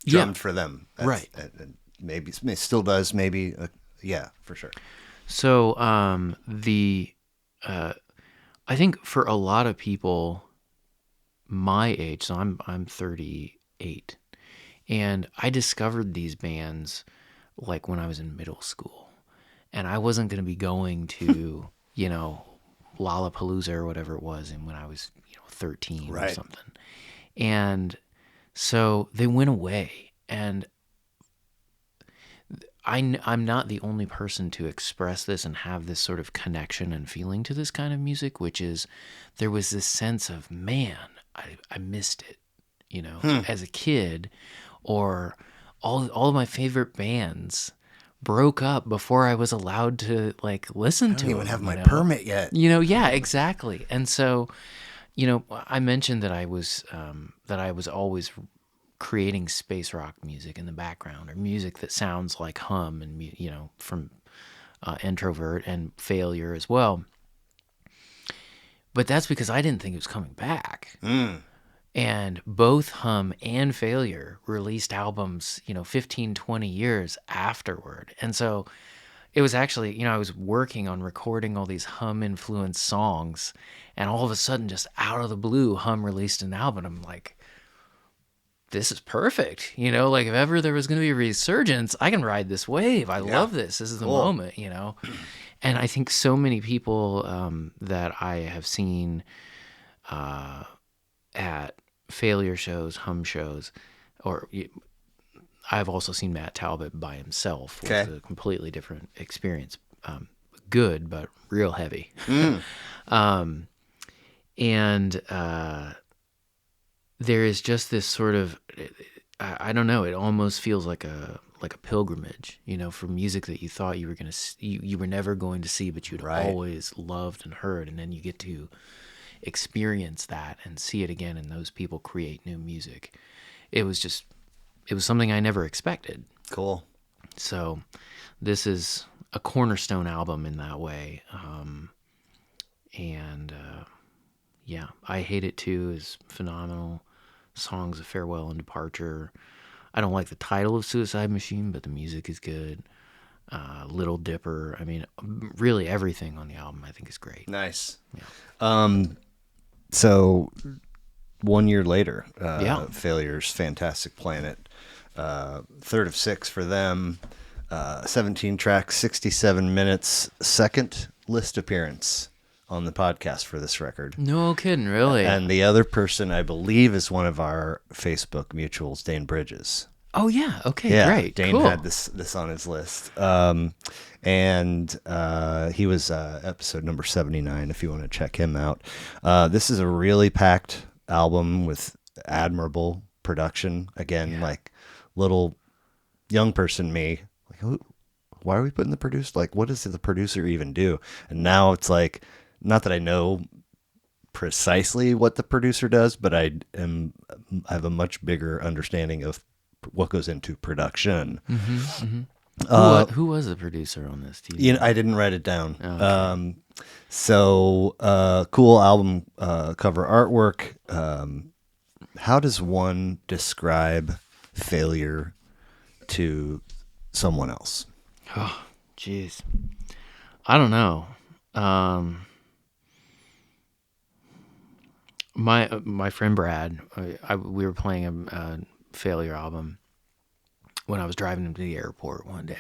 drummed for them.
Right.
Maybe still does. Maybe. Yeah, for sure.
So I think for a lot of people my age, so I'm 38, and I discovered these bands like when I was in middle school, and I wasn't going to be going to Lollapalooza or whatever it was, and when I was 13 or something, and so they went away, and I'm not the only person to express this and have this sort of connection and feeling to this kind of music, which is there was this sense of, man, I missed it, as a kid, or all of my favorite bands broke up before I was allowed to listen to them.
I don't even have my permit yet.
Yeah, exactly. And so, I mentioned that I was always creating space rock music in the background, or music that sounds like Hum and from Introvert and Failure as well. But that's because I didn't think it was coming back. And both Hum and Failure released albums 15, 20 years afterward. And so it was actually, I was working on recording all these Hum influenced songs, and all of a sudden, just out of the blue, Hum released an album. I'm like, this is perfect. If ever there was going to be a resurgence, I can ride this wave. I love this. This is the moment, And I think so many people that I have seen at Failure shows, Hum shows, or I've also seen Matt Talbot by himself, which is a completely different experience. Good, but real heavy. And there is just this sort of, I don't know, it almost feels like a pilgrimage, for music that you thought you were you were never going to see, but you'd always loved and heard, and then you get to experience that and see it again, and those people create new music. It was something I never expected.
Cool.
So this is a cornerstone album in that way. I Hate It Too is phenomenal. Songs of Farewell and Departure. I don't like the title of Suicide Machine, but the music is good. Little Dipper. I mean, really everything on the album I think is great.
Nice.
Yeah.
So 1 year later, Failure's Fantastic Planet, third of 6 for them, 17 tracks, 67 minutes, second list appearance on the podcast for this record.
No kidding, really.
And the other person, I believe, is one of our Facebook mutuals, Dane Bridges.
Oh yeah. Okay.
Yeah,
Great.
Dane
Cool.
had this on his list, and he was episode number 79. If you want to check him out, this is a really packed album with admirable production. Again, like little young person me, like why are we putting the producer? Like, what does the producer even do? And now it's like, not that I know precisely what the producer does, but I have a much bigger understanding of what goes into production.
Who was the producer on this? Do you
You know,
know?
I didn't write it down.
Okay.
So cool album cover artwork. How does one describe failure to someone else?
Oh, jeez. I don't know. Um, my friend Brad, we were playing a Failure album when I was driving him to the airport one day,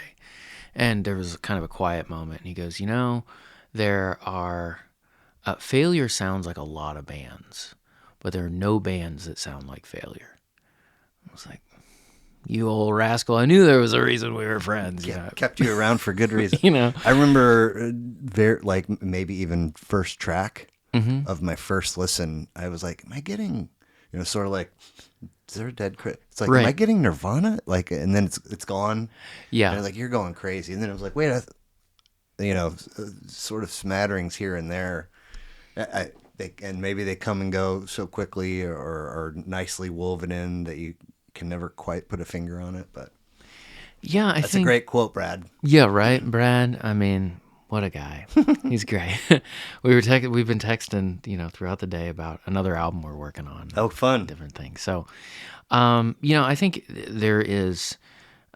and there was kind of a quiet moment, and he goes, there are Failure sounds like a lot of bands, but there are no bands that sound like Failure. I was like, you old rascal! I knew there was a reason we were friends. Yeah,
Kept you around for good reason.
you know.
I remember like maybe even first track of my first listen, I was like, am I getting, sort of like, is there a dead crit? It's like, am I
Right.
getting Nirvana? Like, and then it's gone.
Yeah.
And like, you're going crazy. And then it was like, wait, sort of smatterings here and there. And maybe they come and go so quickly or are nicely woven in that you can never quite put a finger on it. But
Yeah, I
that's
think.
a great quote, Brad.
Yeah, right, Brad. I mean, what a guy. He's great. We've been texting, throughout the day about another album we're working on.
Oh, fun.
Different things. So, I think there is.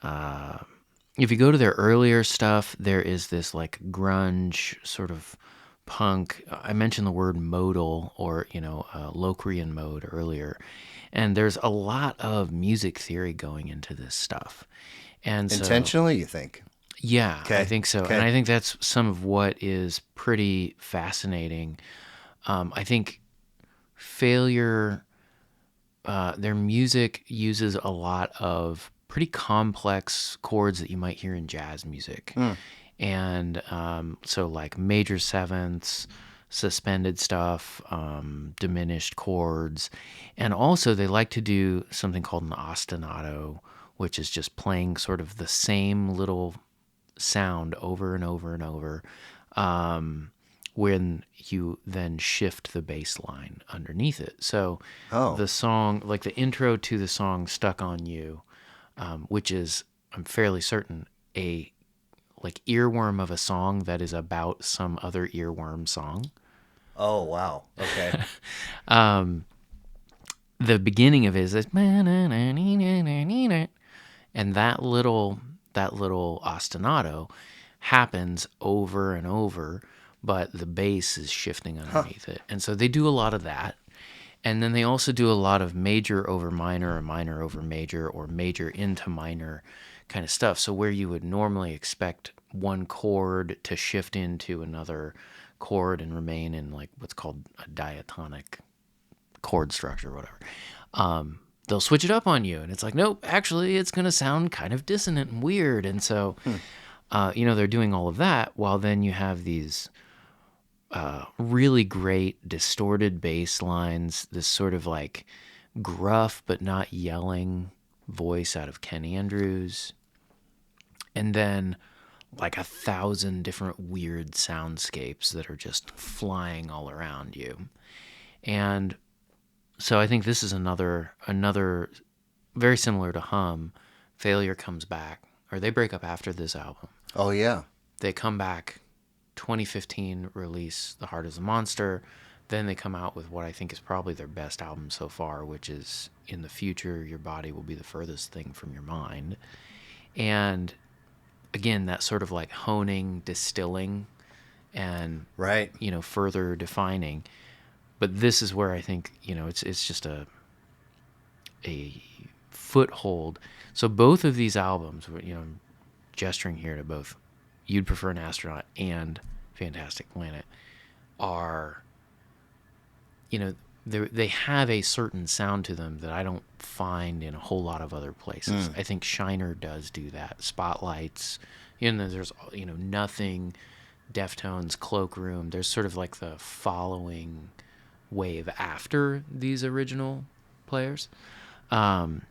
If you go to their earlier stuff, there is this like grunge sort of punk. I mentioned the word modal or Locrian mode earlier, and there's a lot of music theory going into this stuff, and so
Intentionally, you think?
yeah, I
Okay.
think so, and
Okay.
I think that's some of what is pretty fascinating. I think Failure, their music uses a lot of pretty complex chords that you might hear in jazz music. And so, like major sevenths, suspended stuff, diminished chords. And also, they like to do something called an ostinato, which is just playing sort of the same little sound over and over and over. When you then shift the bass line underneath it. So
Oh.
the song, like the intro to the song Stuck on You, which is, I'm fairly certain, a like earworm of a song that is about some other earworm song.
Oh, wow. Okay.
The beginning of it is this, and that little ostinato happens over and over, but the bass is shifting underneath it. And so they do a lot of that. And then they also do a lot of major over minor or minor over major or major into minor kind of stuff. So where you would normally expect one chord to shift into another chord and remain in like what's called a diatonic chord structure or whatever, they'll switch it up on you. And it's like, nope, actually it's going to sound kind of dissonant and weird. And so, they're doing all of that while then you have these really great distorted bass lines, this sort of like gruff but not yelling voice out of Ken Andrews, and then like 1,000 different weird soundscapes that are just flying all around you. And so I think this is another very similar to Hum. Failure comes back, or they break up after this album.
Oh, yeah.
They come back 2015 release The Heart is a Monster. Then they come out with what I think is probably their best album so far, which is In the Future, Your Body Will Be the Furthest Thing from Your Mind. And again, that sort of like honing, distilling, and
Right.
further defining. But this is where I think, it's just a foothold. So both of these albums, I'm gesturing here to both You'd Prefer an Astronaut and Fantastic Planet, are, they have a certain sound to them that I don't find in a whole lot of other places. I think Shiner does do that. Spotlights, there's Nothing, Deftones, Cloakroom. There's sort of like the following wave after these original players. And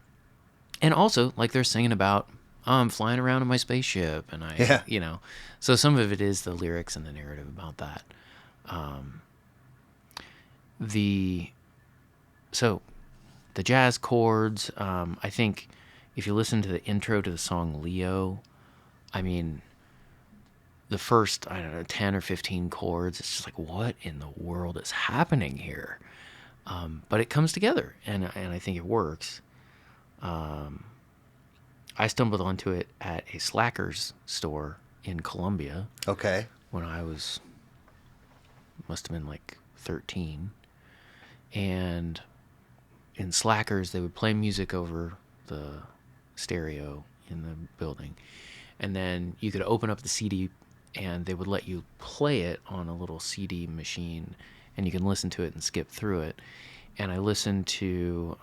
also, like, they're singing about, I'm flying around in my spaceship, and so some of it is the lyrics and the narrative about that. So the jazz chords, I think if you listen to the intro to the song Leo, I mean, the first, I don't know, 10 or 15 chords, it's just like, what in the world is happening here? But it comes together, and I think it works. I stumbled onto it at a Slackers store in Columbia.
Okay.
When I must have been like 13. And in Slackers, they would play music over the stereo in the building. And then you could open up the CD and they would let you play it on a little CD machine, and you can listen to it and skip through it. And I listened to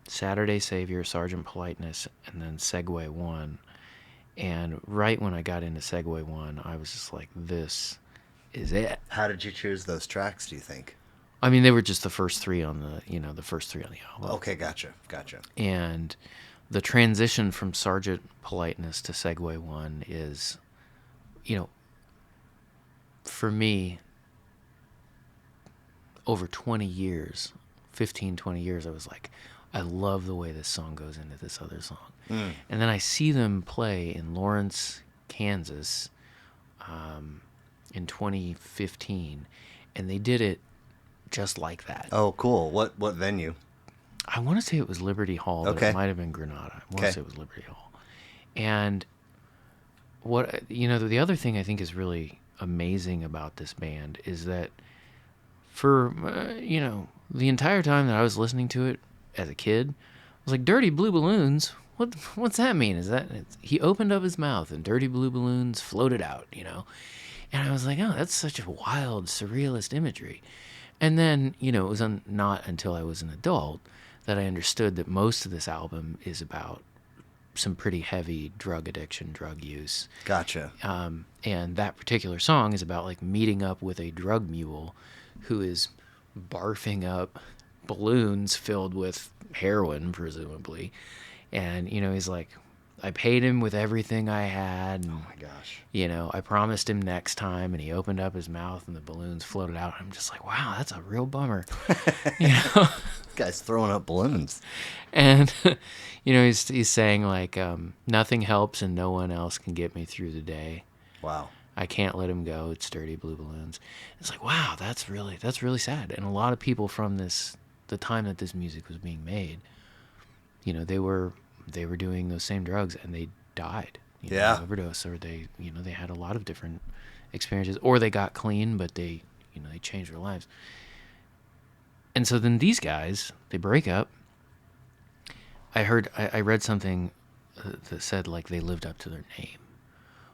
Saturday Savior, Sergeant Politeness, and then Segway 1. And right when I got into Segway 1, I was just like, this is it.
How did you choose those tracks, do you think?
I mean, they were just the first three on the album.
Okay, gotcha.
And the transition from Sergeant Politeness to Segway 1 is, for me, over 20 years, 15, 20 years, I was like, I love the way this song goes into this other song. And then I see them play in Lawrence, Kansas, in 2015, and they did it just like that.
Oh, cool. What venue?
I want to say it was Liberty Hall, but
Okay.
it might have been Granada. I want to say it was Liberty Hall. And the other thing I think is really amazing about this band is that for, the entire time that I was listening to it as a kid, I was like, Dirty Blue Balloons? What's that mean? He opened up his mouth and dirty blue balloons floated out, And I was like, oh, that's such a wild, surrealist imagery. And then, it was not until I was an adult that I understood that most of this album is about some pretty heavy drug addiction, drug use.
Gotcha.
And that particular song is about, like, meeting up with a drug mule who is barfing up balloons filled with heroin, presumably. And, he's like, I paid him with everything I had. And,
oh, my gosh.
I promised him next time, and he opened up his mouth, and the balloons floated out. I'm just like, wow, that's a real bummer.
This guy's throwing up balloons.
And, he's saying, like, nothing helps and no one else can get me through the day.
Wow.
I can't let him go. It's dirty blue balloons. It's like, wow, that's really sad. And a lot of people from the time that this music was being made, they were doing those same drugs and they died. Overdose, or they had a lot of different experiences, or they got clean, but they changed their lives. And so then these guys, they break up. I read something that said, like, they lived up to their name,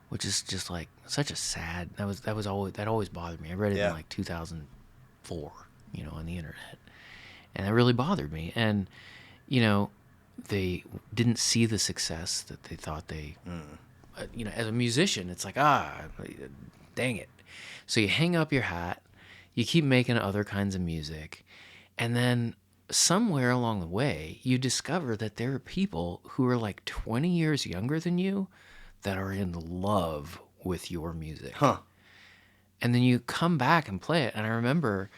which is just like such a sad. That always bothered me. I read it in like 2004, on the internet, and that really bothered me. And they didn't see the success that they thought they. As a musician, it's like, dang it. So you hang up your hat, you keep making other kinds of music, and then somewhere along the way, you discover that there are people who are like 20 years younger than you that are in love with your music.
Huh.
And then you come back and play it. And I remember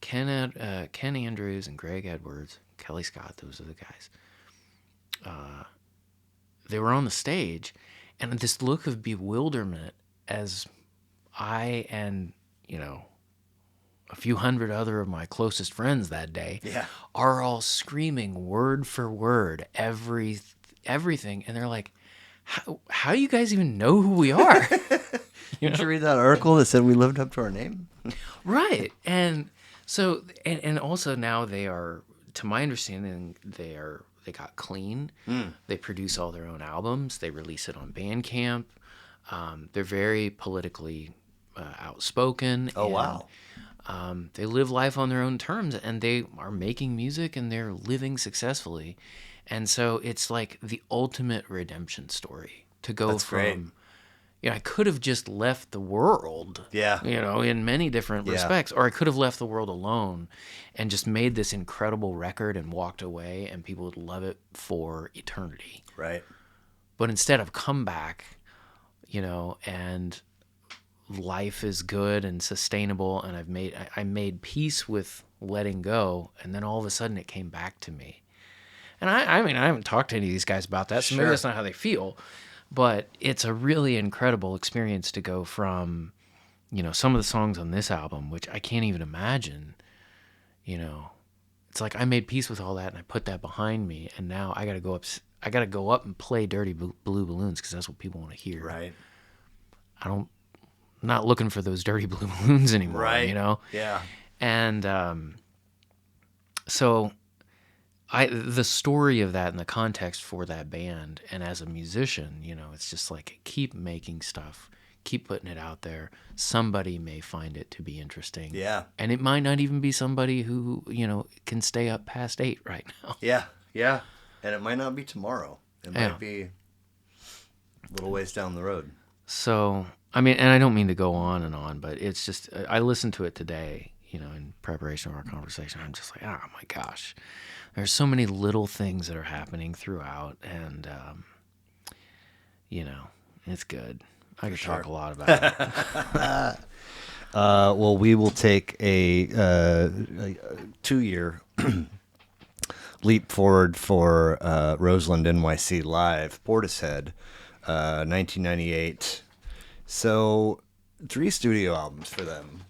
Ken Andrews and Greg Edwards, Kelly Scott, those are the guys. They were on the stage, and this look of bewilderment as I and, a few hundred other of my closest friends that day are all screaming word for word everything. And they're like, how do you guys even know who we are?
Did you read that article that said we lived up to our name?
Right. And so, and also now they are, to my understanding, they got clean. They produce all their own albums. They release it on Bandcamp. They're very politically outspoken.
Oh, wow.
They live life on their own terms, and they are making music, and they're living successfully. And so it's like the ultimate redemption story to go
That's great.
from, I could have just left the world,
Yeah.
in many different
Yeah.
respects, or I could have left the world alone and just made this incredible record and walked away, and people would love it for eternity.
Right.
But instead I've come back, and life is good and sustainable, and I made peace with letting go, and then all of a sudden it came back to me. And I mean, I haven't talked to any of these guys about that, so maybe
Sure.
that's not how they feel. But it's a really incredible experience to go from, some of the songs on this album, which I can't even imagine, it's like I made peace with all that and I put that behind me, and now I got to go up and play Dirty Blue Balloons because that's what people want to hear.
Right.
I'm not looking for those Dirty Blue Balloons anymore,
Right.
Yeah. And so the story of that and the context for that band, and as a musician, it's just like, keep making stuff, keep putting it out there. Somebody may find it to be interesting.
Yeah.
And it might not even be somebody who, can stay up past 8 right now.
Yeah. Yeah. And it might not be tomorrow. It
Yeah.
might be a little ways down the road.
So, I mean, and I don't mean to go on and on, but it's just, I listened to it today, in preparation of our conversation. I'm just like, oh my gosh, there's so many little things that are happening throughout, and, it's good. I could talk a lot about it.
Well, we will take a 2-year leap forward for Roseland NYC Live, Portishead, 1998. So 3 studio albums for them,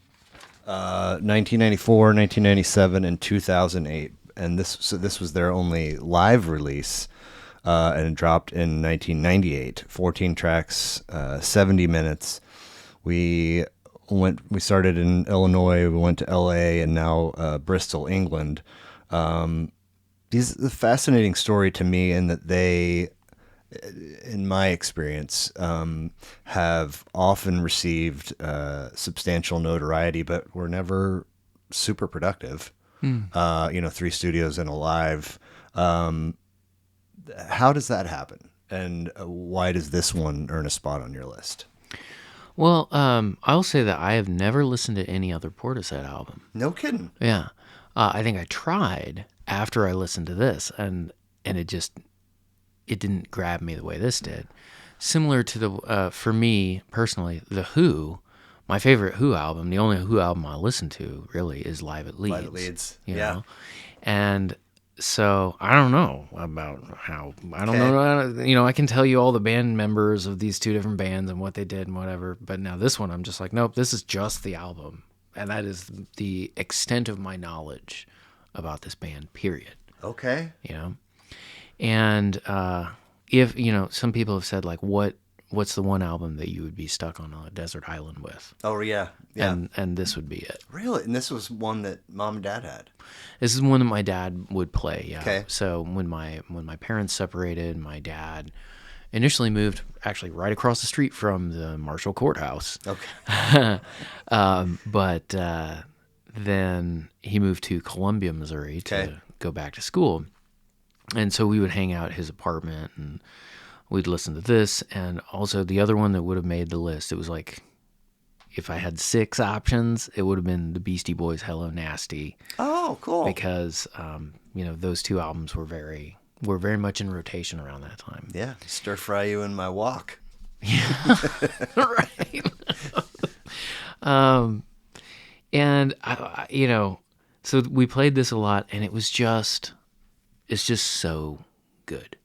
1994, 1997, and 2008. And this was their only live release, and it dropped in 1998. 14 tracks, 70 minutes. We started in Illinois, we went to LA, and now Bristol, England. This is a fascinating story to me in that they, in my experience, have often received substantial notoriety, but were never super productive. 3 studios and a live. How does that happen? And why does this one earn a spot on your list?
Well, I'll say that I have never listened to any other Portishead album.
No kidding.
Yeah. I think I tried after I listened to this, and it didn't grab me the way this did. Similar to for me personally, The Who, my favorite Who album, the only Who album I listen to really is Live at Leeds.
Live at Leeds.
You
Yeah.
know? And so I don't know about how, I don't
Okay.
know, I can tell you all the band members of these 2 different bands and what they did and whatever, but now this one, I'm just like, nope, this is just the album. And that is the extent of my knowledge about this band, period.
Okay.
And if, some people have said, like, what's the one album that you would be stuck on a desert island with?
Oh, yeah. Yeah.
And this would be it.
Really? And this was one that Mom and Dad had?
This is one that my dad would play, yeah.
Okay.
So when my parents separated, my dad initially moved actually right across the street from the Marshall Courthouse.
Okay.
But then he moved to Columbia, Missouri to go back to school. And so we would hang out at his apartment and we'd listen to this. And also the other one that would have made the list, it was like, if I had 6 options, it would have been the Beastie Boys' Hello Nasty.
Oh, cool.
Because, those 2 albums were very much in rotation around that time.
Yeah. Stir fry you in my walk.
Right. And so we played this a lot, and it's just so good.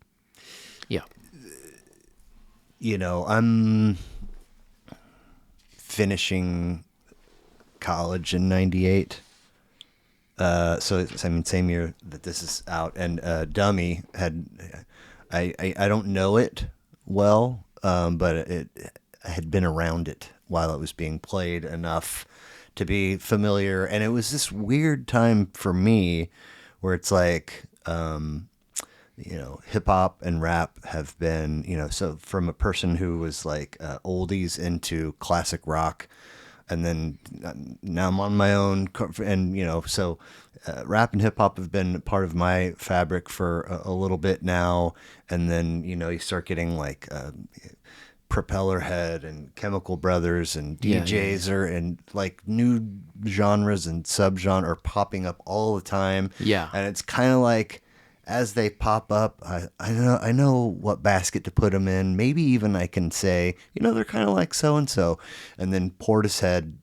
Yeah.
I'm finishing college in 98. So same year that this is out, and Dummy I don't know it well, but I had been around it while it was being played enough to be familiar, and it was this weird time for me where it's like, hip hop and rap have been, so from a person who was like oldies into classic rock, and then now I'm on my own, and so rap and hip hop have been part of my fabric for a little bit now, and then you start getting like Propeller Head and Chemical Brothers and
Yeah,
DJs are and like new genres and subgenre are popping up all the time.
Yeah.
And it's kind of like as they pop up, I know what basket to put them in. Maybe even I can say, they're kind of like so and so. And then Portishead,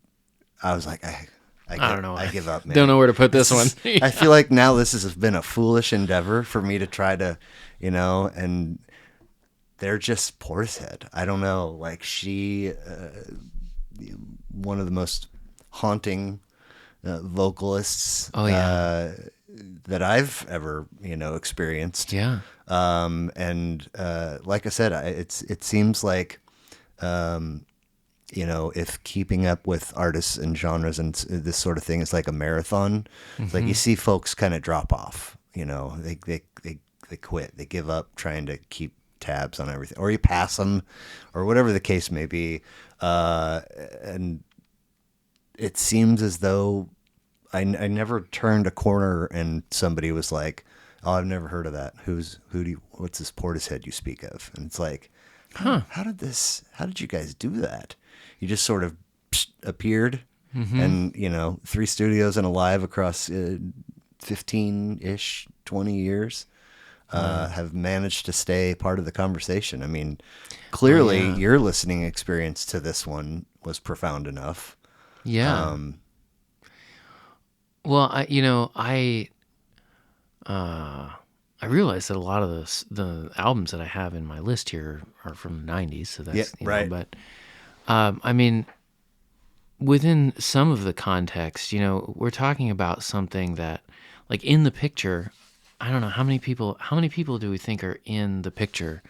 I was like, I
don't know.
I give up, man.
Don't know where to put this one.
I feel like now this has been a foolish endeavor for me to try to, and they're just Portishead. I don't know. Like she, one of the most haunting vocalists
Oh, yeah.
that I've ever experienced.
Yeah.
And like I said, it seems like if keeping up with artists and genres and this sort of thing is like a marathon, it's like you see folks kind of drop off. They quit. They give up trying to keep tabs on everything, or you pass them, or whatever the case may be. And it seems as though I never turned a corner and somebody was like, "Oh, I've never heard of that. What's this Portishead you speak of?" And it's like, how did you guys do that? You just sort of appeared, and 3 studios and a live across 15-ish, 20 years. Have managed to stay part of the conversation. I mean, clearly your listening experience to this one was profound enough.
Yeah. Well, I realize that a lot of the albums that I have in my list here are from the 90s, so that's
right.
But I mean, within some of the context, we're talking about something that, like in the picture, I don't know how many people do we think are in the picture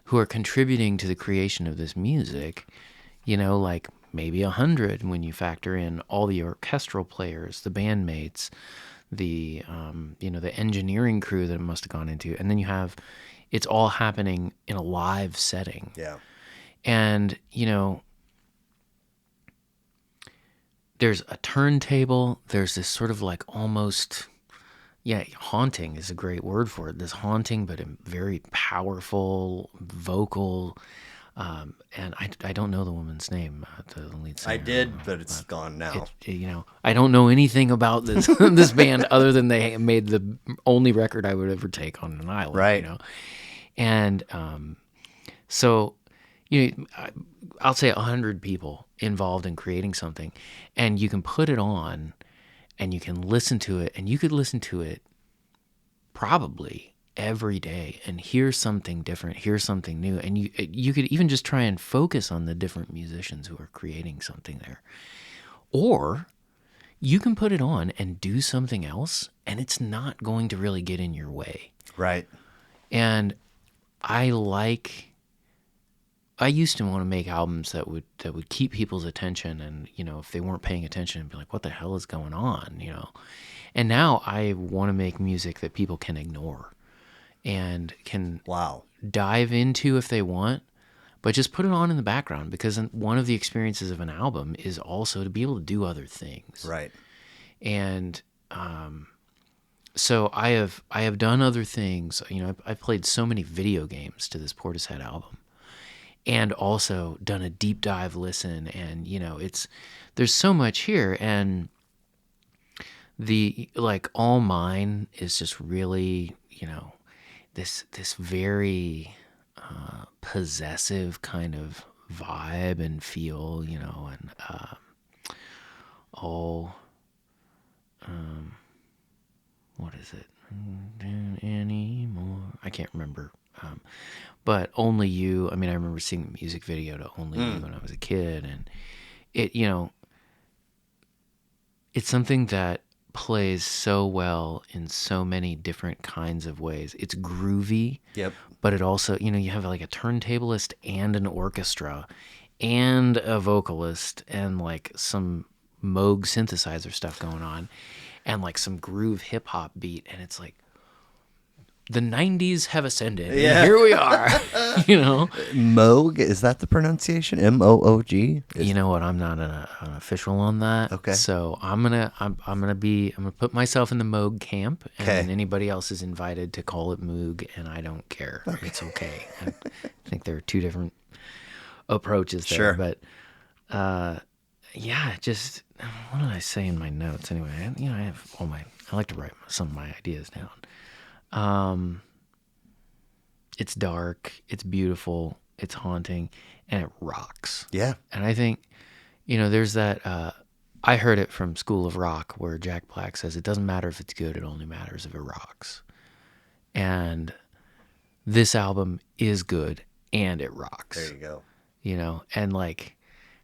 who are contributing to the creation of this music? Like maybe 100 when you factor in all the orchestral players, the bandmates, the the engineering crew that it must have gone into, and then you have it's all happening in a live setting.
Yeah.
And there's a turntable. There's this sort of like almost. Yeah, haunting is a great word for it. This haunting, but a very powerful vocal. And I don't know the woman's name, the lead singer.
I did, but it's gone now.
I don't know anything about this this band other than they made the only record I would ever take on an island.
Right.
And so I'll say 100 people involved in creating something, and you can put it on. And you can listen to it, and you could listen to it probably every day and hear something different, hear something new. And you could even just try and focus on the different musicians who are creating something there. Or you can put it on and do something else, and it's not going to really get in your way.
Right.
And I used to want to make albums that would keep people's attention, and if they weren't paying attention, be like, what the hell is going on, And now I want to make music that people can ignore and can dive into if they want, but just put it on in the background, because one of the experiences of an album is also to be able to do other things.
Right.
And so I have done other things. I've played so many video games to this Portishead album. And also done a deep dive listen, and there's so much here, and the All Mine is just really this very possessive kind of vibe and feel, and what is it anymore? I can't remember. But Only You, I remember seeing the music video to Only You when I was a kid, and it, it's something that plays so well in so many different kinds of ways. It's groovy, but it also, you have like a turntablist and an orchestra and a vocalist and like some Moog synthesizer stuff going on and like some groove hip hop beat, and it's like, the 90s have ascended.
Yeah.
And here we are. You know?
Moog, is that the pronunciation? Moog?
You know what? I'm not an official on that.
Okay.
So I'm gonna put myself in the Moog camp, and
Okay.
then anybody else is invited to call it Moog, and I don't care. It's okay. I think there are two different approaches there.
Sure.
But yeah, just what did I say in my notes anyway? I like to write some of my ideas down. It's dark, it's beautiful, it's haunting, and it rocks.
Yeah.
And I think, there's that, I heard it from School of Rock where Jack Black says it doesn't matter if it's good, it only matters if it rocks. And this album is good and it rocks.
There you go.
And like,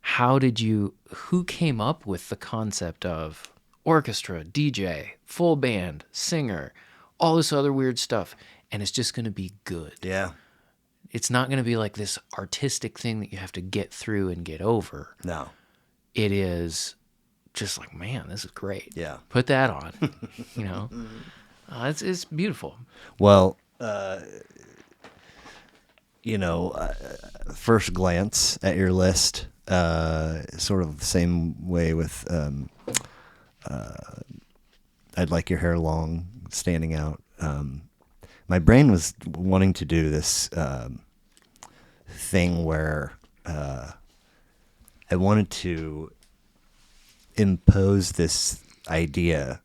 who came up with the concept of orchestra, DJ, full band, singer, all this other weird stuff, and it's just going to be good.
Yeah.
It's not going to be like this artistic thing that you have to get through and get over.
No.
It is just like, man, this is great.
Yeah.
Put that on. It's beautiful.
Well, first glance at your list, sort of the same way with I'd Like Your Hair Long standing out. My brain was wanting to do this thing where I wanted to impose this idea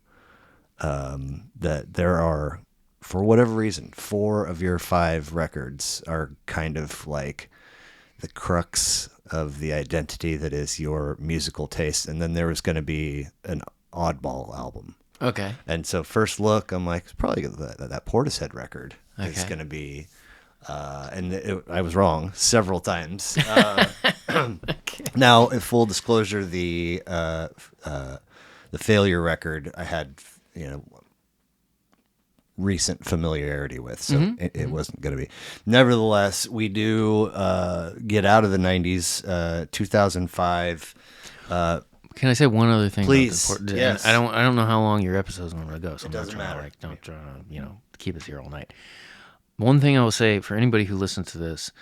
that there are, for whatever reason, 4 of your 5 records are kind of like the crux of the identity that is your musical taste, and then there was going to be an oddball album.
Okay.
And so first look, I'm like, it's probably that Portishead record is
Okay.
going to be, I was wrong several times. Now, in full disclosure, the Failure record I had, recent familiarity with, so it wasn't going to be. Nevertheless, we do get out of the 90s, 2005.
Can I say one other thing?
Please,
About the
yes.
I don't know how long your episode's going to go, so I'm
doesn't
not trying
matter.
to, don't try to, keep us here all night. One thing I will say for anybody who listens to this,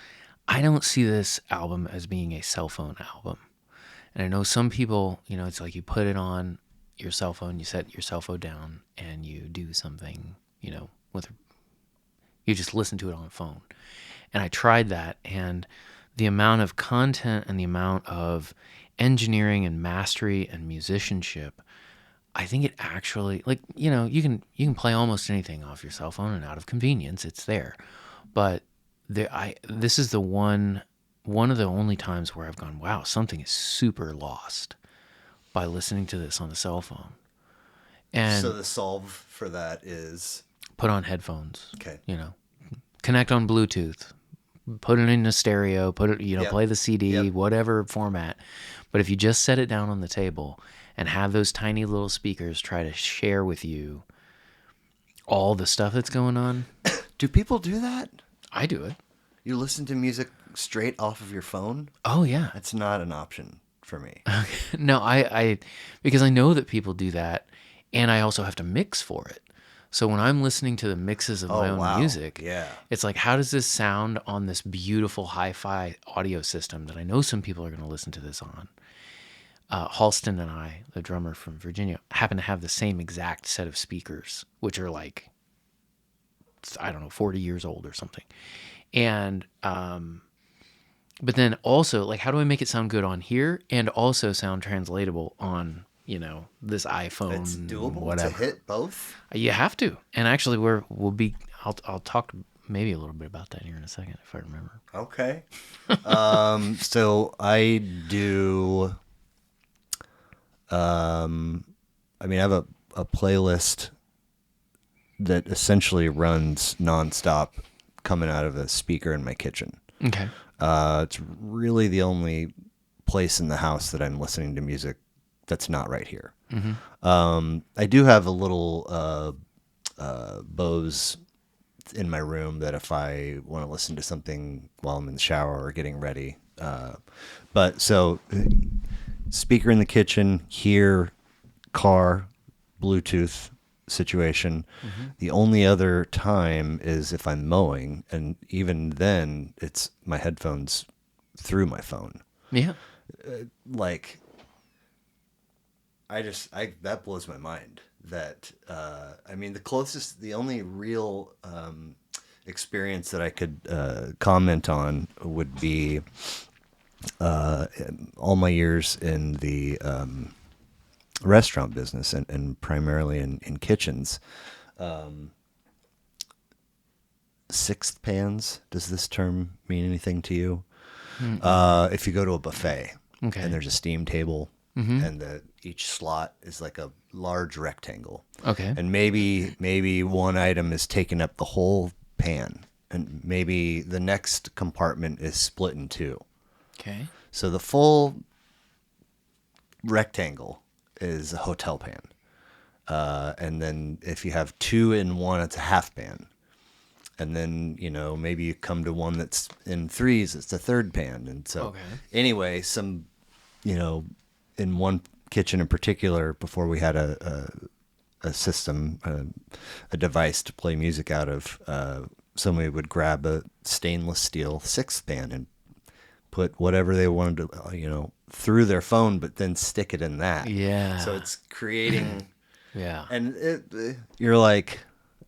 I don't see this album as being a cell phone album. And I know some people, it's like you put it on your cell phone, you set your cell phone down, and you do something, you just listen to it on the phone. And I tried that, and the amount of content and the amount of engineering and mastery and musicianship, I think it actually, like, you can play almost anything off your cell phone, and out of convenience, it's there. But this is the one of the only times where I've gone, wow, something is super lost by listening to this on the cell phone. And
So the solve for that is
put on headphones.
Okay.
Connect on Bluetooth, put it in a stereo, put it,
Yep.
play the CD,
Yep.
whatever format. But if you just set it down on the table and have those tiny little speakers try to share with you all the stuff that's going on,
Do people do that?
I do it.
You listen to music straight off of your phone?
Oh yeah.
That's not an option for me.
No, I because I know that people do that, and I also have to mix for it. So when I'm listening to the mixes of my own
wow.
music,
Yeah.
it's like, how does this sound on this beautiful hi-fi audio system that I know some people are going to listen to this on? Halston and I, the drummer from Virginia, happen to have the same exact set of speakers, which are like, I don't know, 40 years old or something. And but then also, like, how do I make it sound good on here and also sound translatable on, this iPhone?
It's doable
whatever.
to hit both?
You have to. And actually, I'll talk maybe a little bit about that here in a second if I remember.
Okay. So I do, I have a playlist that essentially runs nonstop coming out of a speaker in my kitchen.
Okay.
It's really the only place in the house that I'm listening to music that's not right here. I do have a little Bose in my room that if I want to listen to something while I'm in the shower or getting ready. But so speaker in the kitchen, here, car, Bluetooth, situation. The only other time is if I'm mowing, and even then, it's my headphones through my phone.
Yeah.
Like, that blows my mind. That I mean, the only real experience that I could comment on would be all my years in the restaurant business and primarily in kitchens. Sixth pans. Does this term mean anything to you? If you go to a buffet
Okay.
and there's a steam table and each slot is like a large rectangle.
Okay.
And maybe one item is taking up the whole pan, and maybe the next compartment is split in two.
Okay.
So the full rectangle is a hotel pan. And then if you have two in one, it's a half pan. And then, maybe you come to one that's in threes, it's a third pan. And so anyway, in one kitchen in particular, before we had a system, a device to play music out of, somebody would grab a stainless steel sixth pan and put whatever they wanted to, through their phone, but then stick it in that.
Yeah.
So it's creating,
Yeah.
and you're like,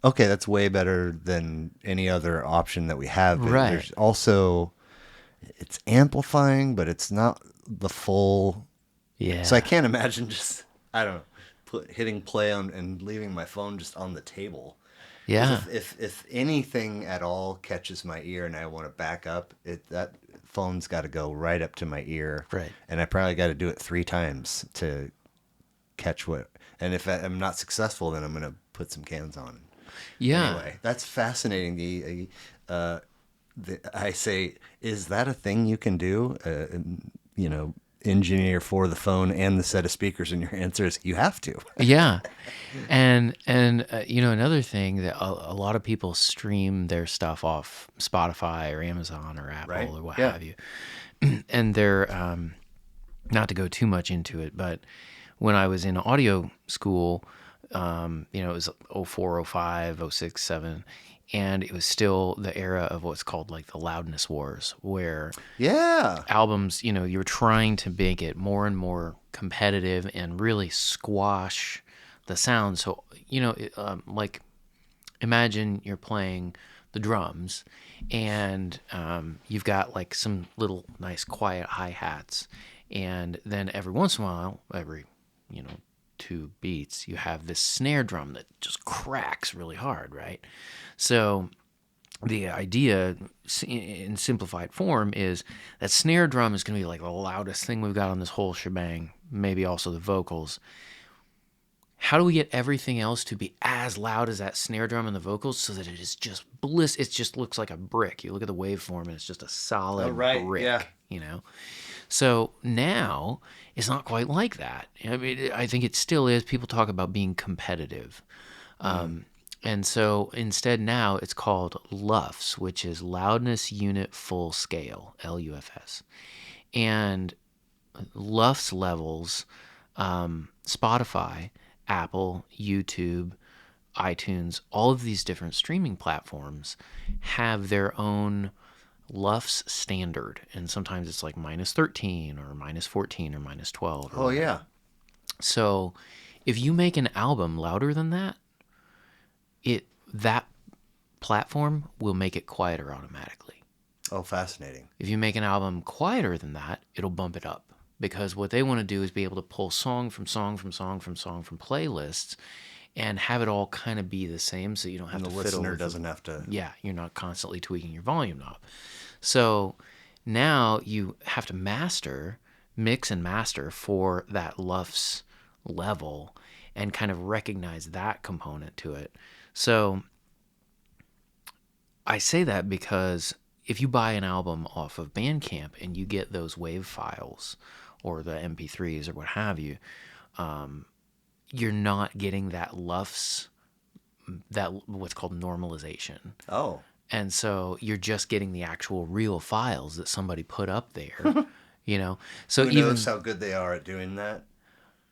okay, that's way better than any other option that we have. But
Right.
there's also, it's amplifying, but it's not the full.
Yeah.
So I can't imagine just, I don't know, hitting play on and leaving my phone just on the table.
Yeah.
If anything at all catches my ear and I want to back up, that phone's got to go right up to my ear.
Right.
And I probably got to do it 3 times to catch what. And if I'm not successful, then I'm going to put some cans on.
Yeah.
Anyway, that's fascinating. I say, is that a thing you can do? Engineer for the phone and the set of speakers, and your answer is you have to.
Yeah. And another thing that a lot of people stream their stuff off Spotify or Amazon or Apple
Right.
or what
Yeah.
have you. And they're, not to go too much into it, but when I was in audio school, it was 04, 05, 06, 07, and it was still the era of what's called like the loudness wars, where
Yeah.
albums, you were trying to make it more and more competitive and really squash the sound. So, like imagine you're playing the drums and you've got like some little nice quiet hi-hats. And then every once in a while, every, 2 beats, you have this snare drum that just cracks really hard, right? So the idea in simplified form is that snare drum is going to be like the loudest thing we've got on this whole shebang, maybe also the vocals. How do we get everything else to be as loud as that snare drum and the vocals so that it is just bliss? It just looks like a brick. You look at the waveform and it's just a solid brick,
yeah.
So now it's not quite like that. I mean, I think it still is. People talk about being competitive. And so instead now it's called LUFS, which is Loudness Unit Full Scale, LUFS. And LUFS levels, Spotify, Apple, YouTube, iTunes, all of these different streaming platforms have their own LUFS standard. And sometimes it's like -13 or -14 or -12.
Oh, yeah.
So if you make an album louder than that, that platform will make it quieter automatically.
Oh, fascinating.
If you make an album quieter than that, it'll bump it up, because what they want to do is be able to pull song from playlists and have it all kind of be the same, so you don't have
And
to
the
fiddle
listener
with
doesn't have to.
Yeah, you're not constantly tweaking your volume knob. So now you have to mix and master for that LUFS level and kind of recognize that component to it. So I say that because if you buy an album off of Bandcamp and you get those WAV files or the MP3s or what have you, you're not getting that LUFS, that what's called normalization.
Oh.
And so you're just getting the actual real files that somebody put up there, So
Who knows how good they are at doing that?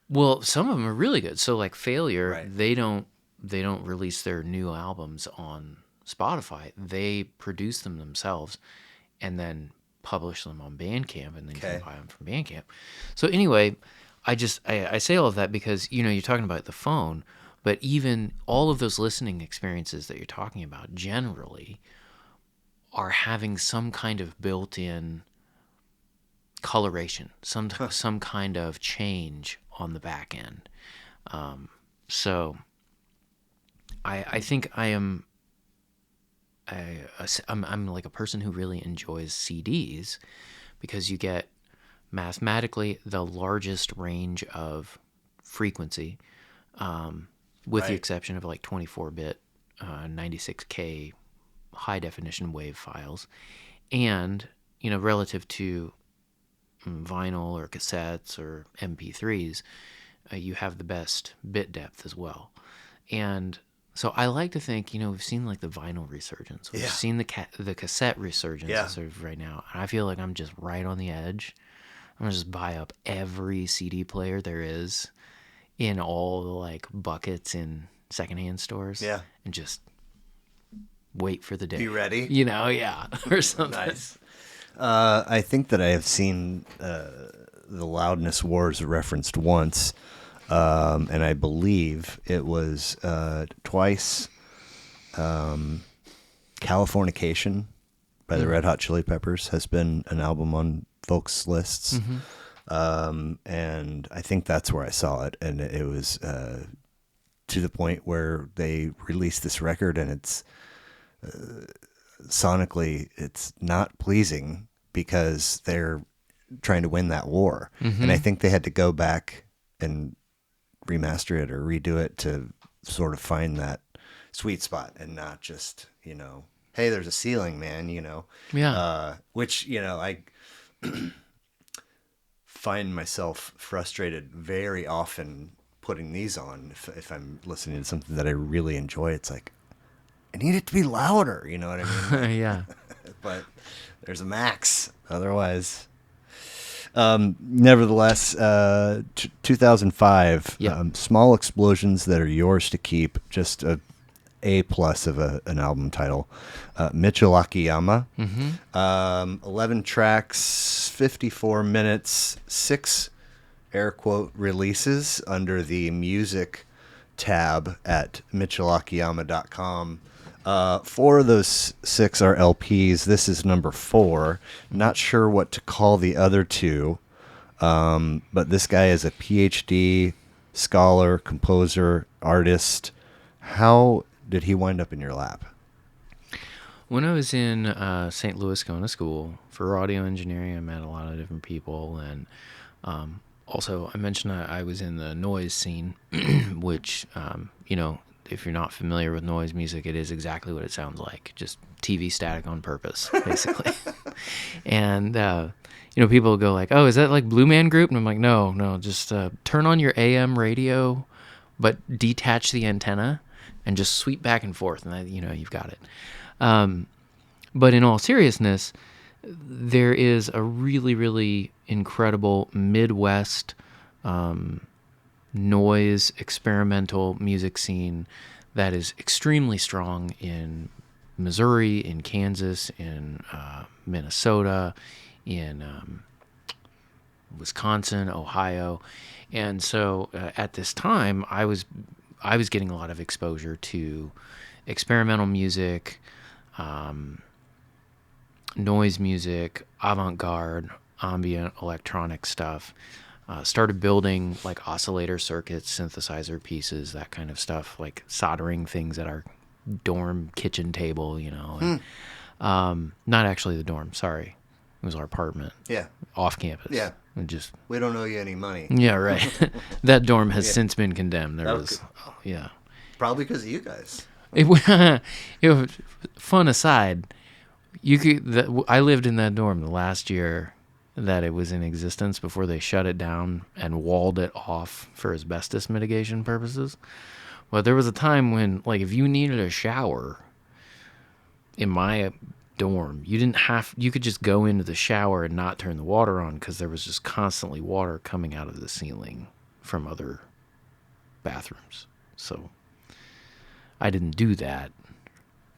Well, some of them are really good. So like Failure,
Right.
they don't they don't release their new albums on Spotify. They produce them themselves and then publish them on Bandcamp, and then you can
Okay.
buy them from Bandcamp. So anyway, I say all of that because, you know, you're talking about the phone, but even all of those listening experiences that you're talking about generally are having some kind of built-in coloration, some kind of change on the back end. So I think I'm like a person who really enjoys CDs because you get mathematically the largest range of frequency, with the
Right.
exception of like 24-bit, 96K high definition wave files, and you know, relative to vinyl or cassettes or MP3s, you have the best bit depth as well. And so I like to think, you know, we've seen like the vinyl resurgence, we've
Yeah.
seen the cassette resurgence
Yeah.
sort of right now, and I feel like I'm just right on the edge. I'm gonna just buy up every CD player there is in all the like buckets in secondhand stores,
Yeah.
and just wait for the day.
Be ready.
You know, yeah, or something.
Nice. I think that I have seen the Loudness Wars referenced once, and I believe it was twice. Californication by the Red Hot Chili Peppers has been an album on folks' lists. And I think that's where I saw it. And it was to the point where they released this record, and it's sonically, it's not pleasing because they're trying to win that war. And I think they had to go back and remaster it or redo it to sort of find that sweet spot and not just, you know, hey, there's a ceiling, man, you know.
Yeah.
Which, you know, I find myself frustrated very often putting these on. If I'm listening to something that I really enjoy, it's like, I need it to be louder, you know what I mean?
Yeah.
But there's a max. Otherwise, nevertheless, 2005,
Yep.
Small Explosions That Are Yours to Keep, just a plus of an album title. Mitchell Akiyama, 11 tracks, 54 minutes, 6 air quote releases under the music tab at mitchellakiyama.com. 4 of those 6 are LPs. This is number 4. Not sure what to call the other 2, but this guy is a PhD scholar, composer, artist. How did he wind up in your lap?
When I was in St. Louis going to school for audio engineering, I met a lot of different people. And also, I mentioned I was in the noise scene, which, you know, if you're not familiar with noise music, it is exactly what it sounds like. Just TV static on purpose, basically. And, you know, people go like, oh, is that like Blue Man Group? And I'm like, no, just turn on your AM radio, but detach the antenna and just sweep back and forth. And, you know, you've got it. But in all seriousness, there is a really, really incredible Midwest noise experimental music scene that is extremely strong in Missouri, in Kansas, in Minnesota, in Wisconsin, Ohio. And so at this time, I was getting a lot of exposure to experimental music, noise music, avant-garde, ambient electronic stuff. Started building like oscillator circuits, synthesizer pieces, that kind of stuff, like soldering things at our dorm kitchen table, you know. And, not actually the dorm, sorry. It was our apartment.
Yeah.
Off campus.
Yeah.
And just,
We don't owe you any money.
yeah, right. That dorm has since been condemned. There
That
was,
was
yeah.
Probably because of you guys.
Fun aside, I lived in that dorm the last year that it was in existence before they shut it down and walled it off for asbestos mitigation purposes. But there was a time when, like, if you needed a shower in my dorm, you could just go into the shower and not turn the water on because there was just constantly water coming out of the ceiling from other bathrooms. So I didn't do that,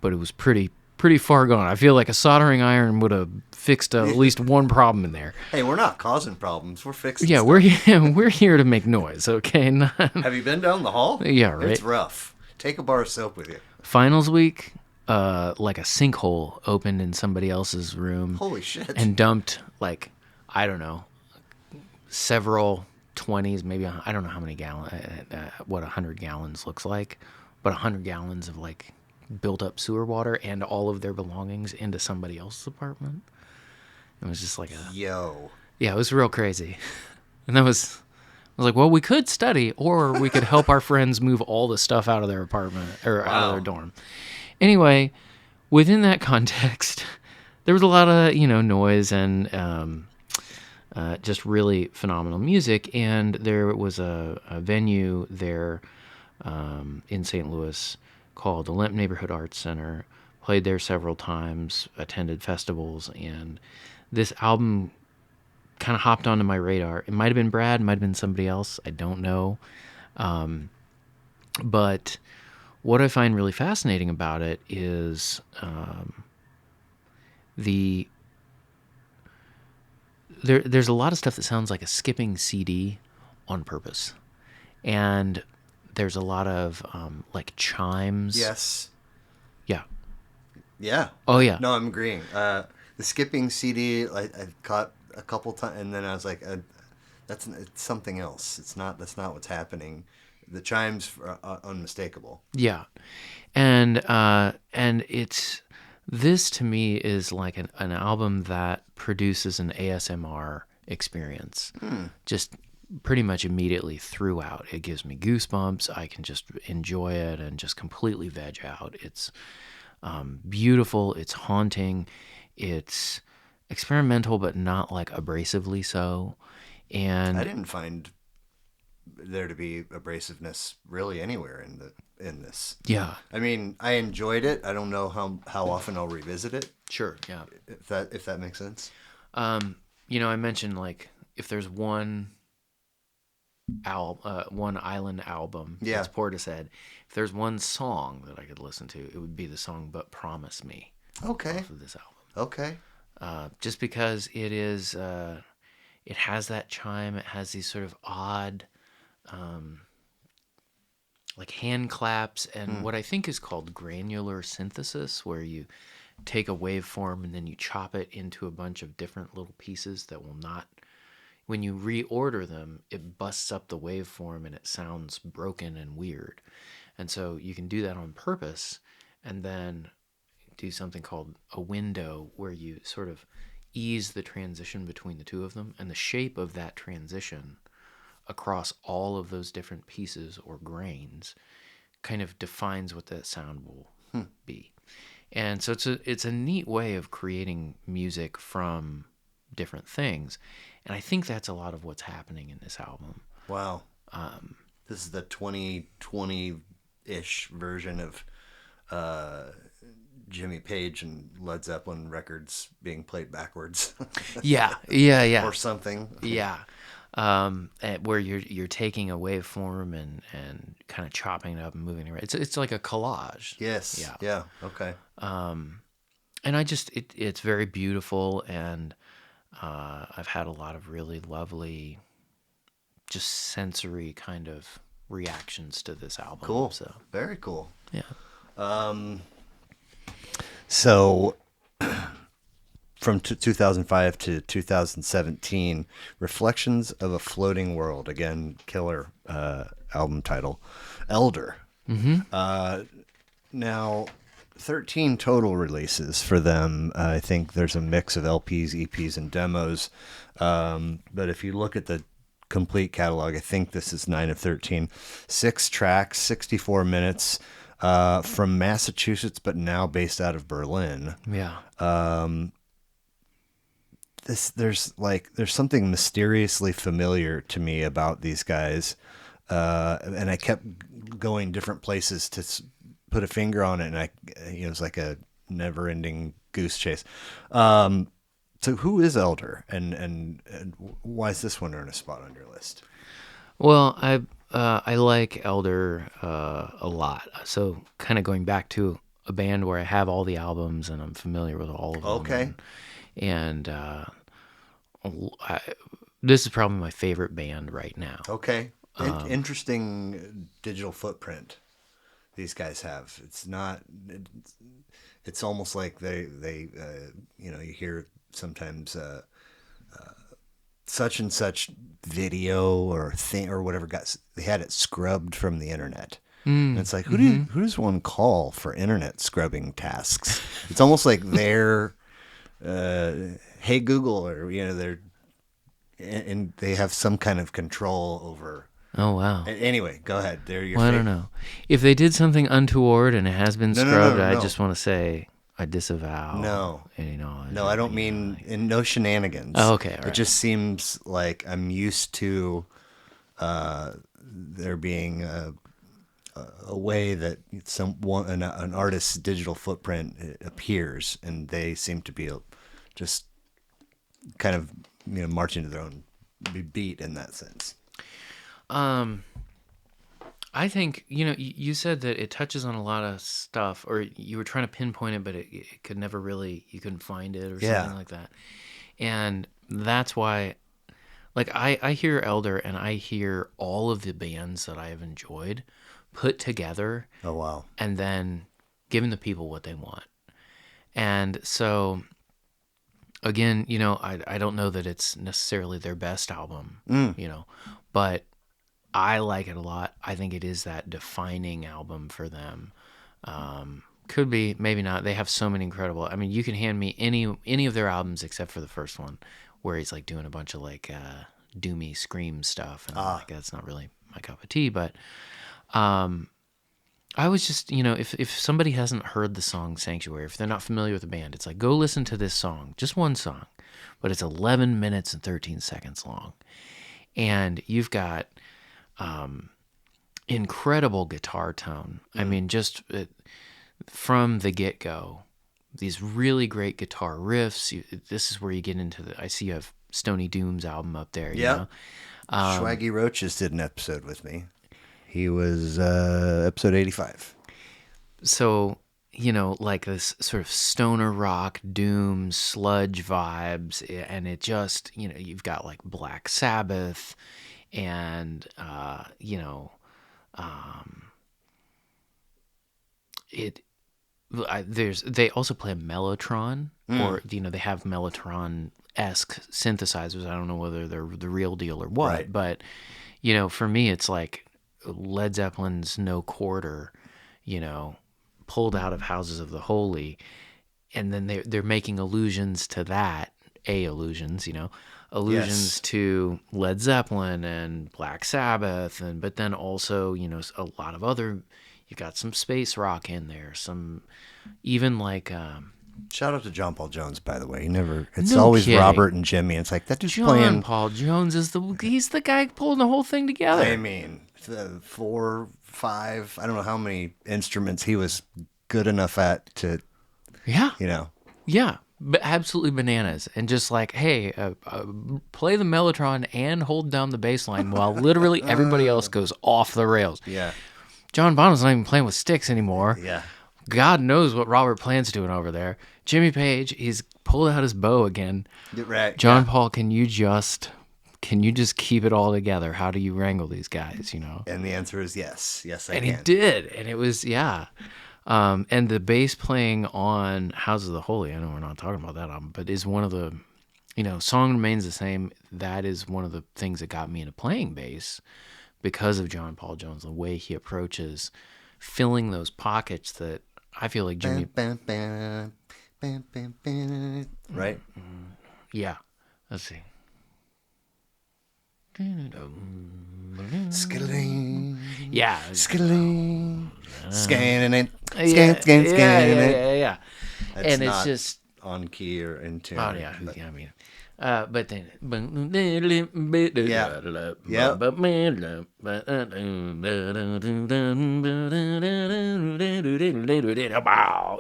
but it was pretty far gone. I feel like a soldering iron would have fixed at least one problem in there.
Hey, we're not causing problems. We're fixing
Yeah,
stuff.
we're here to make noise, okay?
Have you been down the hall?
Yeah, right.
It's rough. Take a bar of soap with you.
Finals week, like a sinkhole opened in somebody else's room.
Holy shit.
And dumped, like, I don't know, several 20s, maybe, I don't know how many gallons, what 100 gallons looks like, but 100 gallons of, like, built up sewer water and all of their belongings into somebody else's apartment. It was just like
Yo.
Yeah, it was real crazy. And I was like, well, we could study, or we could help our friends move all the stuff out of their apartment, or out of their dorm. Anyway, within that context, there was a lot of, noise and just really phenomenal music. And there was a venue there in St. Louis called the Lemp Neighborhood Arts Center. Played there several times, attended festivals, and this album kind of hopped onto my radar. It might have been Brad, might have been somebody else. I don't know. But what I find really fascinating about it is there's a lot of stuff that sounds like a skipping CD on purpose. And there's a lot of like chimes.
Yes.
Yeah.
Yeah.
Oh, yeah.
No, I'm agreeing. The skipping CD, I caught a couple times, and then I was like, it's something else. That's not what's happening. The chimes are unmistakable.
Yeah. And this to me is like an album that produces an ASMR experience. Just pretty much immediately throughout. It gives me goosebumps. I can just enjoy it and just completely veg out. It's beautiful. It's haunting. It's experimental, but not like abrasively so. And
I didn't find there to be abrasiveness really anywhere in this.
Yeah.
I mean, I enjoyed it. I don't know how often I'll revisit it.
Sure. Yeah.
If that makes sense.
I mentioned like if there's one island album,
Yeah,
that's Portishead. If there's one song that I could listen to, it would be the song "But Promise Me."
Okay.
Off of this album.
Okay.
Just because it is, it has that chime. It has these sort of odd, like hand claps and what I think is called granular synthesis, where you take a waveform and then you chop it into a bunch of different little pieces that will not, when you reorder them, it busts up the waveform and it sounds broken and weird. And so you can do that on purpose and then do something called a window, where you sort of ease the transition between the two of them, and the shape of that transition across all of those different pieces or grains kind of defines what that sound will be. And so it's a neat way of creating music from different things. And I think that's a lot of what's happening in this album.
Wow. This is the 2020-ish version of Jimmy Page and Led Zeppelin records being played backwards.
Yeah.
Or something.
Yeah. Where you're taking a waveform and kind of chopping it up and moving it around. It's like a collage.
Yes.
Yeah.
Yeah. Okay.
And I just it's very beautiful, and I've had a lot of really lovely, just sensory kind of reactions to this album.
Cool.
So
Very cool.
yeah.
So from 2005 to 2017, Reflections of a Floating World, again, killer album title, Elder. Now, 13 total releases for them. I think there's a mix of LPs, EPs, and demos. But if you look at the complete catalog, I think this is 9 of 13. 6 tracks, 64 minutes, from Massachusetts, but now based out of Berlin.
Yeah.
There's something mysteriously familiar to me about these guys, and I kept going different places to put a finger on it, and it was like a never-ending goose chase. So who is Elder, and why is this one earn a spot on your list?
Well, I like Elder a lot. So kind of going back to a band where I have all the albums and I'm familiar with all of them.
Okay.
And I, this is probably my favorite band right now.
Okay. Interesting digital footprint these guys have. It's not. It's almost like they you hear sometimes such and such video or thing or whatever they had it scrubbed from the internet. And it's like who does one call for internet scrubbing tasks? It's almost like they're hey Google, or they're and they have some kind of control over.
Oh wow.
Anyway, go ahead. They're your
Well, I don't know. If they did something untoward and it has been scrubbed, I
no.
just want to say I disavow.
No.
any knowledge.
No, I don't mean in no shenanigans.
Oh, okay, all
It
right.
just seems like I'm used to there being a way that an artist's digital footprint appears, and they seem to be just kind of marching to their own beat in that sense.
I think, you said that it touches on a lot of stuff, or you were trying to pinpoint it, but it could never really, you couldn't find it or something like that. And that's why, like, I hear Elder and I hear all of the bands that I have enjoyed put together.
Oh, wow.
And then giving the people what they want. And so, again, I don't know that it's necessarily their best album, but I like it a lot. I think it is that defining album for them. Could be, maybe not. They have so many incredible. I mean, you can hand me any of their albums except for the first one, where he's like doing a bunch of like doomy scream stuff, and I'm like, that's not really my cup of tea. But I was just, if somebody hasn't heard the song Sanctuary, if they're not familiar with the band, it's like, go listen to this song, just one song, but it's 11 minutes and 13 seconds long, and you've got incredible guitar tone. I mean, just from the get-go, these really great guitar riffs. This is where you get into I see you have Stony Doom's album up there.
Yeah. Swaggy Roaches did an episode with me. He was episode 85.
So, like this sort of stoner rock, doom, sludge vibes, and it just, you've got like Black Sabbath and they also play a mellotron, or they have mellotron-esque synthesizers. I don't know whether they're the real deal or what,
Right.
but for me it's like Led Zeppelin's No Quarter, pulled out of Houses of the Holy, and then they're making allusions to that, allusions
Yes.
to Led Zeppelin and Black Sabbath, but then also, a lot of other, you've got some space rock in there, some even like
Shout out to John Paul Jones, by the way. It's
No
always
kidding.
Robert and Jimmy. It's like that dude's
John
playing.
Paul Jones he's the guy pulling the whole thing together.
I mean, 4, 5. I don't know how many instruments he was good enough at to.
Yeah.
Yeah,
But absolutely bananas, and just like, hey, play the mellotron and hold down the bass line while literally everybody else goes off the rails.
Yeah.
John Bonham's not even playing with sticks anymore.
Yeah.
God knows what Robert Plant's doing over there. Jimmy Page, he's pulled out his bow again.
Right.
John Paul, can you just keep it all together? How do you wrangle these guys?
And the answer is yes. Yes, I
And
can.
he did, and it was and the bass playing on Houses of the Holy, I know we're not talking about that album, but is one of the, Song Remains the Same. That is one of the things that got me into playing bass because of John Paul Jones, the way he approaches filling those pockets that I feel like Jimmy.
Bam, bam, bam, bam, bam. Right?
Yeah. Let's see.
Skiddling.
Yeah.
Skiddling. Scanning it.
Yeah.
Scanning it.
Yeah.
That's
And it's
not
just.
on key or in tune.
Oh, yeah.
but-
I mean. But then.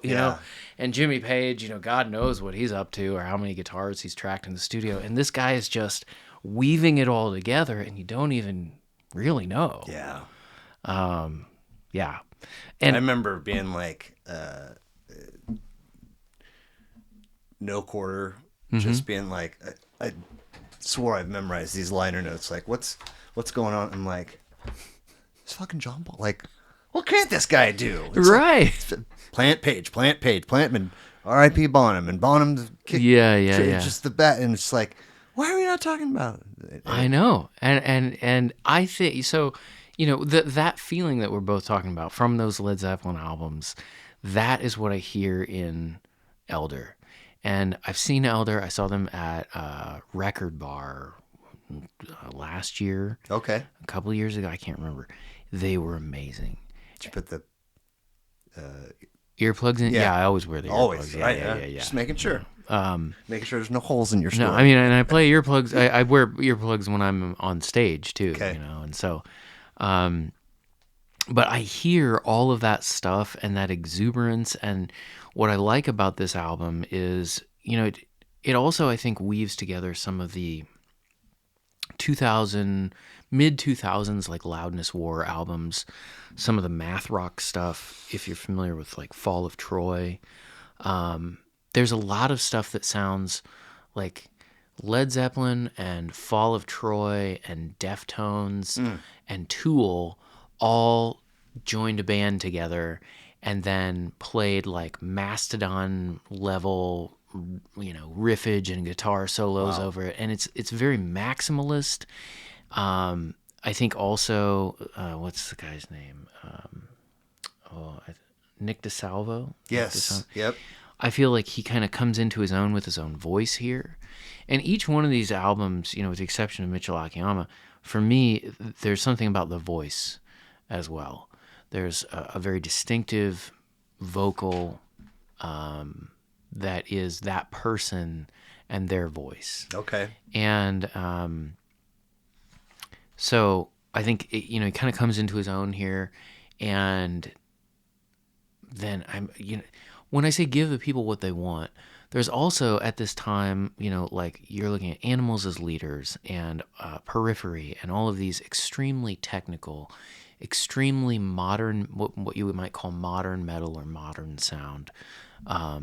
You know, and Jimmy Page, God knows what he's up to or how many guitars he's tracked in the studio. And this guy is just weaving it all together, and you don't even really know.
Yeah.
Yeah.
I
And
remember being like, no quarter, just being like, I swore I've memorized these liner notes. Like, what's going on? I'm like, it's fucking John Paul. Like, what can't this guy do? It's like,
right.
plant page, Plantman, R.I.P. Bonham, and Bonham's kick.
Yeah.
Just the bat, and it's like, why are we not talking about it?
I know. And I think so, that feeling that we're both talking about from those Led Zeppelin albums, that is what I hear in Elder. And I've seen Elder. I saw them at Record Bar last year,
Okay.
a couple of years ago. I can't remember. They were amazing.
Did you put the
Earplugs in?
Yeah.
Yeah, I always wear the
always?
earplugs.
Right,
Yeah.
Just making sure. Making sure there's no holes in your story.
No, I mean, and I play earplugs. I wear earplugs when I'm on stage too,
Okay.
and so, but I hear all of that stuff and that exuberance. And what I like about this album is, it also, I think, weaves together some of the mid 2000s, like Loudness War albums, some of the math rock stuff, if you're familiar with like Fall of Troy. There's a lot of stuff that sounds like Led Zeppelin and Fall of Troy and Deftones and Tool all joined a band together and then played like Mastodon level, riffage and guitar solos over it. And it's very maximalist. I think also, what's the guy's name? Nick DeSalvo?
Yes. Yep.
I feel like he kind of comes into his own with his own voice here. And each one of these albums, with the exception of Mitchell Akiyama, for me, there's something about the voice as well. There's a very distinctive vocal that is that person and their voice.
Okay.
And so I think, he kind of comes into his own here. And then when I say give the people what they want, there's also at this time, like you're looking at Animals as Leaders and Periphery and all of these extremely technical, extremely modern, what you might call modern metal or modern sound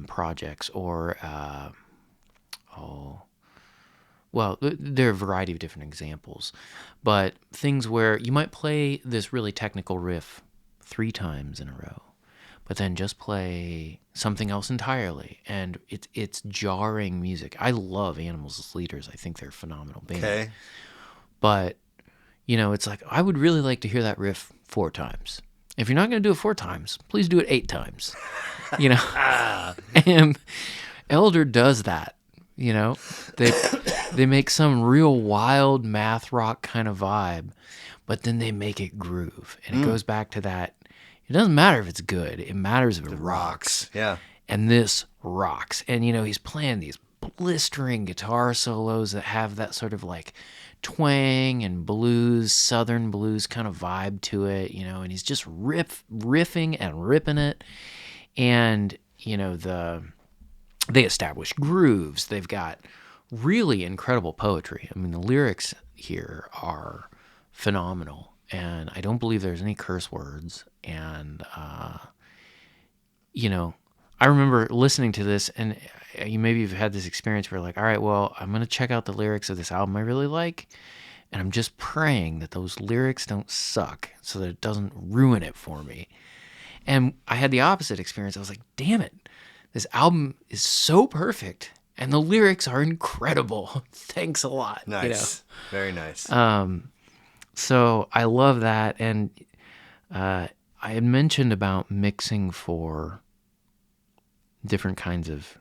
projects, or well, there are a variety of different examples, but things where you might play this really technical riff 3 times in a row, but then just play something else entirely, and it's jarring music. I love Animals as Leaders. I think they're a phenomenal band.
Okay.
But, it's like, I would really like to hear that riff 4 times. If you're not going to do it 4 times, please do it 8 times. And Elder does that. They make some real wild math rock kind of vibe, but then they make it groove. And it goes back to that. It doesn't matter if it's good. It matters if it rocks.
Yeah.
And this rocks. And, he's playing these blistering guitar solos that have that sort of like twang and blues, southern blues kind of vibe to it, and he's just riffing and ripping it. And, they establish grooves. They've got really incredible poetry. I mean, the lyrics here are phenomenal. And I don't believe there's any curse words. And, I remember listening to this, and maybe you've had this experience where like, all right, well, I'm going to check out the lyrics of this album I really like. And I'm just praying that those lyrics don't suck so that it doesn't ruin it for me. And I had the opposite experience. I was like, damn it, this album is so perfect. And the lyrics are incredible. Thanks a lot.
Nice. Very nice.
So I love that. And I had mentioned about mixing for different kinds of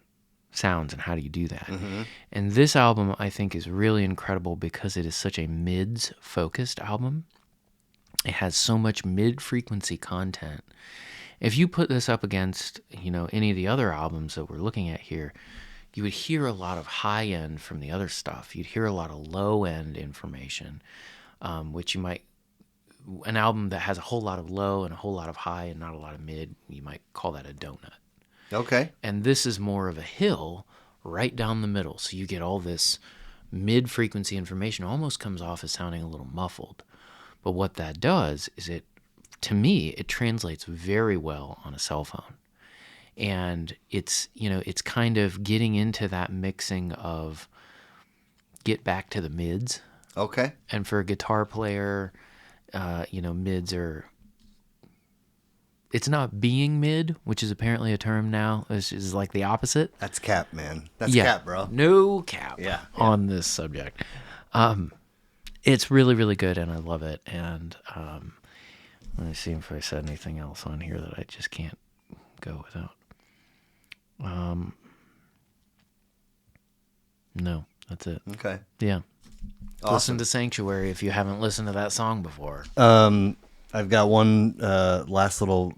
sounds and how do you do that. Mm-hmm. And this album, I think, is really incredible because it is such a mids-focused album. It has so much mid-frequency content. If you put this up against, any of the other albums that we're looking at here, you would hear a lot of high-end from the other stuff. You'd hear a lot of low-end information, which you might... An album that has a whole lot of low and a whole lot of high and not a lot of mid, you might call that a donut.
Okay.
And this is more of a hill right down the middle. So you get all this mid-frequency information. Almost comes off as sounding a little muffled. But what that does is to me, it translates very well on a cell phone. And it's kind of getting into that mixing of get back to the mids.
Okay.
And for a guitar player, mids are, it's not being mid, which is apparently a term now. This is like the opposite.
That's cap, man. That's
Yeah,
cap, bro.
no cap
Yeah.
on this subject. It's really, really good, and I love it. And let me see if I said anything else on here that I just can't go without. No, that's it.
Okay.
Yeah.
Awesome.
Listen to Sanctuary if you haven't listened to that song before.
I've got one last little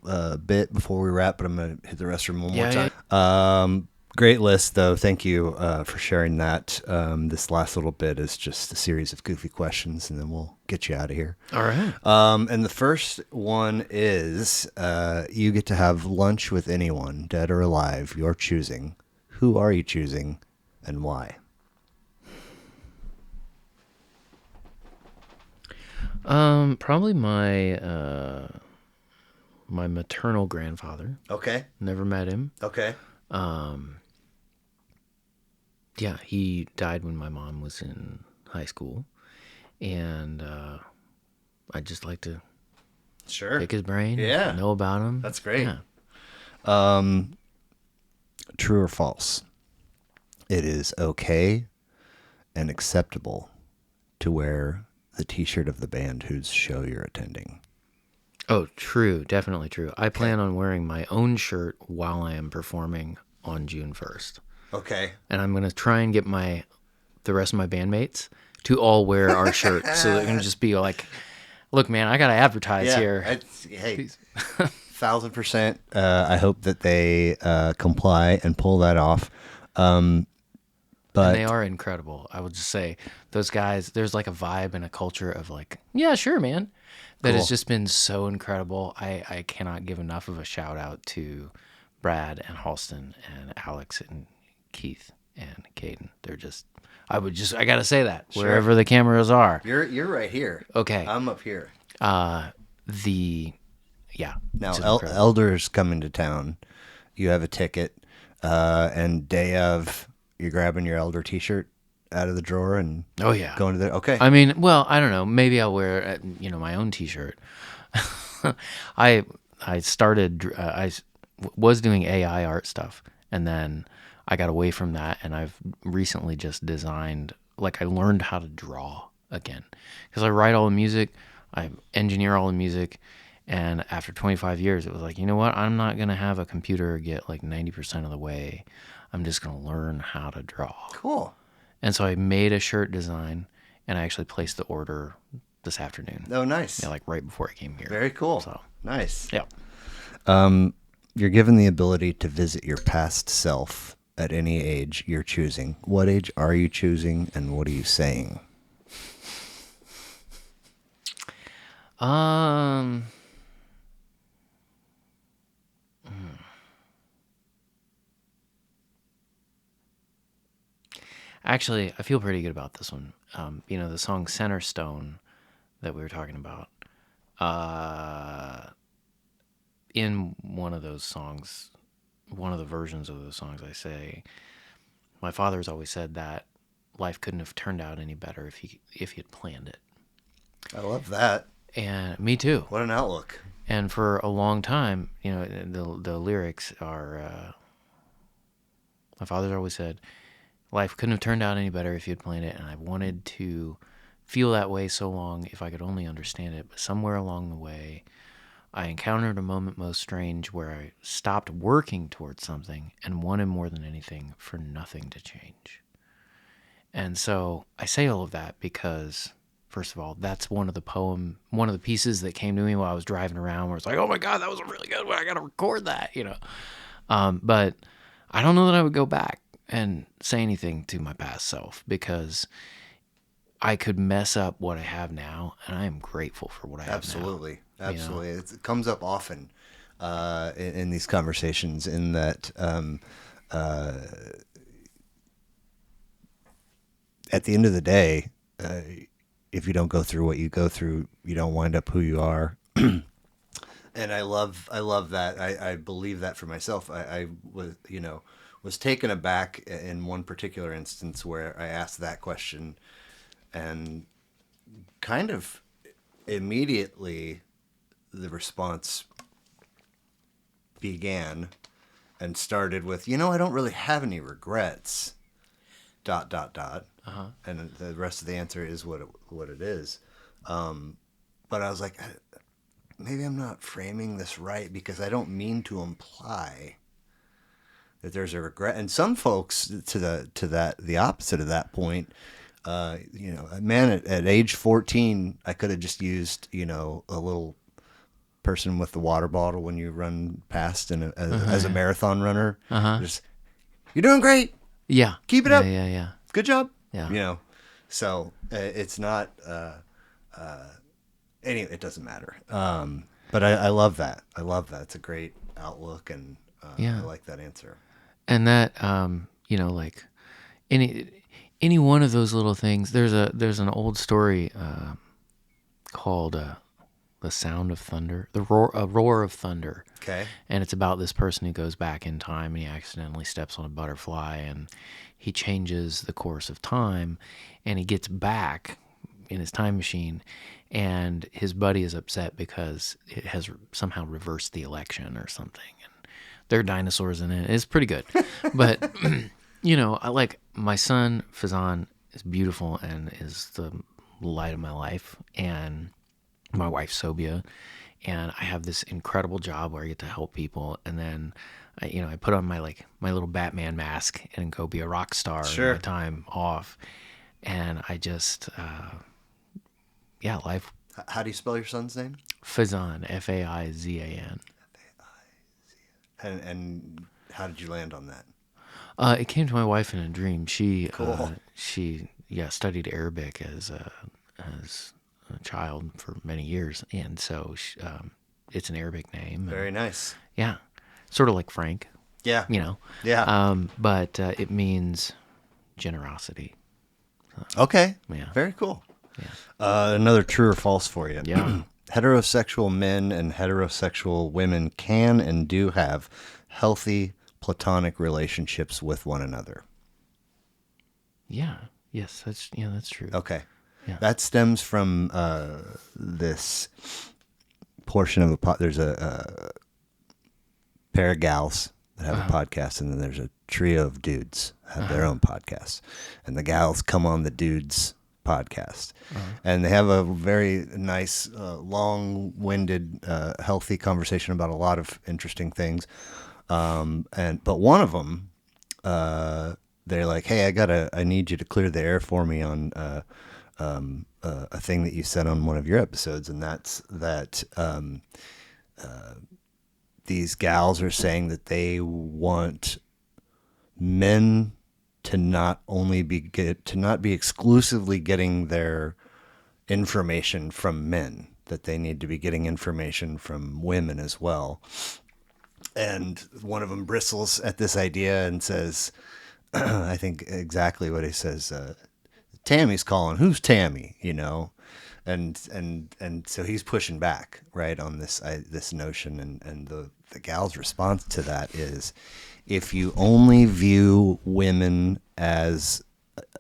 bit before we wrap, but I'm going to hit the restroom one more time. Great list, though. Thank you for sharing that. This last little bit is just a series of goofy questions, and then we'll get you out of here.
All right.
And the first one is you get to have lunch with anyone, dead or alive, you're choosing. Who are you choosing, and why?
Probably my maternal grandfather.
Okay.
Never met him.
Okay.
Yeah, he died when my mom was in high school, and I'd just like to pick his brain.
Yeah.
Know about him.
That's great.
Yeah.
True or false? It is okay and acceptable to wear the t-shirt of the band whose show you're attending.
Oh, true. Definitely true. I plan on wearing my own shirt while I am performing on June 1st.
Okay.
And I'm going to try and get the rest of my bandmates to all wear our shirt. So they're going to just be like, look, man, I got to advertise here.
Hey, 1,000%. I hope that they comply and pull that off. But
and they are incredible. I would just say those guys, there's like a vibe and a culture of like, yeah, sure, man. That has just been so incredible. I cannot give enough of a shout out to Brad and Halston and Alex and Keith and Caden. They're just, I got to say that wherever the cameras are.
You're right here.
Okay.
I'm up here.
Now,
Elder's coming to town. You have a ticket, and day of, you're grabbing your Elder t-shirt out of the drawer and going to the, okay.
I mean, well, I don't know. Maybe I'll wear, my own t-shirt. I started, was doing AI art stuff, and then I got away from that, and I've recently just designed, like I learned how to draw again. Because I write all the music, I engineer all the music, and after 25 years, it was like, you know what? I'm not going to have a computer get like 90% of the way. I'm just going to learn how to draw.
Cool.
And so I made a shirt design, and I actually placed the order this afternoon.
Oh, nice.
Yeah, like right before I came here.
Very cool.
So,
nice.
yeah.
You're given the ability to visit your past self at any age you're choosing. What age are you choosing, and what are you saying?
Actually, I feel pretty good about this one. The song Center Stone that we were talking about. In one of those songs, one of the versions of those songs, I say, my father's always said that life couldn't have turned out any better if he had planned it.
I love that.
And me too.
What an outlook.
And for a long time, the lyrics are, my father's always said, life couldn't have turned out any better if you had planned it, and I wanted to feel that way so long if I could only understand it. But somewhere along the way, I encountered a moment most strange where I stopped working towards something and wanted more than anything for nothing to change. And so I say all of that because, first of all, that's one of the pieces that came to me while I was driving around where it's like, oh my God, that was a really good one. I got to record that, But I don't know that I would go back and say anything to my past self because I could mess up what I have now, and I am grateful for what I have now.
Absolutely. It comes up often in these conversations in that at the end of the day, if you don't go through what you go through, you don't wind up who you are. And I love that. I believe that for myself. I was, was taken aback in one particular instance where I asked that question, and kind of immediately the response began and started with, I don't really have any regrets. ... And the rest of the answer is what it is. But I was like, maybe I'm not framing this right, because I don't mean to imply that there's a regret. And some folks the opposite of that point, man, at age 14, I could have just used, a little person with the water bottle when you run past as a marathon runner. Just, you're doing great.
Yeah.
Keep it
yeah,
up.
Yeah, yeah.
Good job.
Yeah.
So it's not, anyway, it doesn't matter. But I love that. I love that. It's a great outlook, and I like that answer.
And that, like any one of those little things, there's an old story called The Sound of Thunder, a roar of thunder.
Okay.
And it's about this person who goes back in time, and he accidentally steps on a butterfly, and he changes the course of time, and he gets back in his time machine, and his buddy is upset because it has somehow reversed the election or something, and there are dinosaurs in it. It's pretty good. But I like, my son Fazan is beautiful and is the light of my life, and my wife Sobia, and I have this incredible job where I get to help people, and then I put on my little Batman mask and go be a rock star in my time off, and I just life.
How do you spell your son's name?
Fazan, Faizan.
And how did you land on that?
It came to my wife in a dream. She
Cool.
She studied Arabic as a child for many years, and so it's an Arabic name.
Very nice.
Yeah, sort of like Frank.
Yeah.
Yeah. But it means generosity.
Okay.
Yeah.
Very cool.
Yeah.
Another true or false for you.
Yeah.
Heterosexual men and heterosexual women can and do have healthy platonic relationships with one another.
Yeah. Yes, that's true.
Okay.
Yeah.
That stems from this portion of there's a pair of gals that have a podcast, and then there's a trio of dudes that have their own podcasts, and the gals come on the dudes podcast, and they have a very nice, long-winded, healthy conversation about a lot of interesting things. But one of them, they're like, "Hey, I need you to clear the air for me on a thing that you said on one of your episodes," and that's that these gals are saying that they want men to not be exclusively getting their information from men, that they need to be getting information from women as well. And one of them bristles at this idea and says, I think exactly what he says, Tammy's calling. Who's Tammy? And so he's pushing back, right, on this notion, and the gal's response to that is, if you only view women as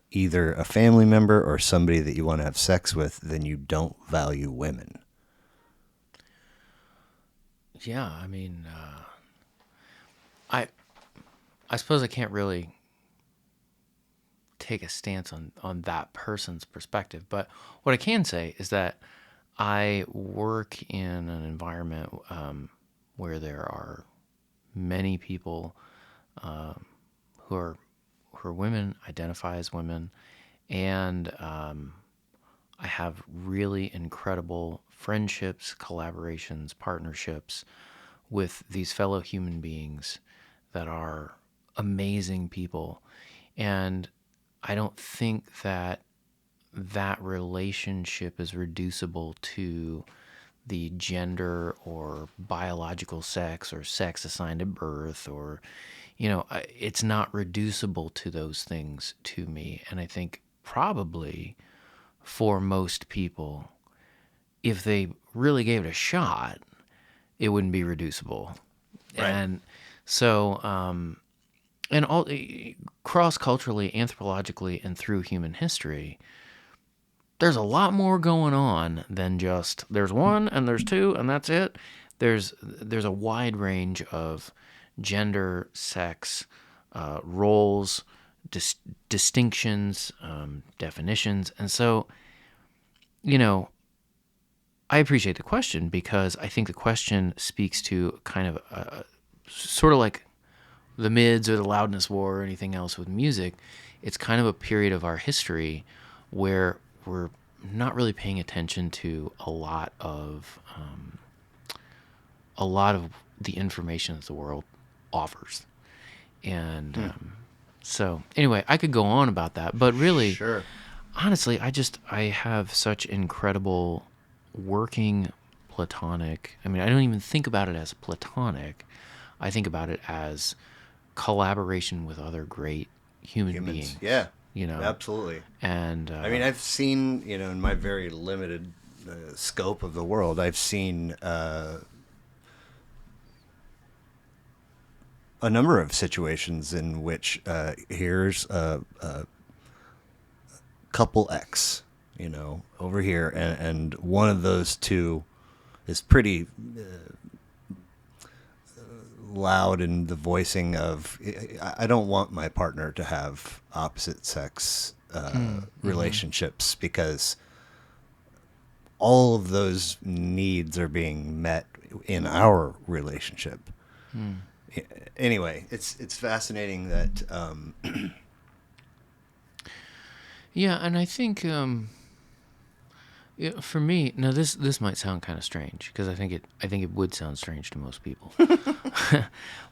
either a family member or somebody that you want to have sex with, then you don't value women.
Yeah, I mean, I suppose I can't really take a stance on that person's perspective, but what I can say is that I work in an environment where there are many people who are women, identify as women, and I have really incredible friendships, collaborations, partnerships with these fellow human beings that are amazing people. And I don't think that relationship is reducible to the gender or biological sex or sex assigned at birth, or, it's not reducible to those things to me. And I think probably for most people, if they really gave it a shot, it wouldn't be reducible.
Right.
And so, and all cross-culturally, anthropologically, and through human history, there's a lot more going on than just there's one and there's two and that's it. There's a wide range of gender, sex, roles, distinctions, definitions, and so, you know, I appreciate the question because I think the question speaks to kind of sort of like the mids or the loudness war or anything else with music. It's kind of a period of our history where we're not really paying attention to a lot of the information that the world offers. And so anyway, I could go on about that, but really,
Sure.
honestly, I have such incredible working platonic. I mean, I don't even think about it as platonic. I think about it as collaboration with other great human beings.
Yeah.
You know,
Absolutely.
and
I mean, I've seen, in my very limited scope of the world, I've seen a number of situations in which here's a couple X, over here, and one of those two is pretty loud in the voicing of, I don't want my partner to have opposite sex relationships because all of those needs are being met in our relationship. Anyway, it's fascinating that
yeah, and I think yeah, for me, now this might sound kind of strange because I think it would sound strange to most people,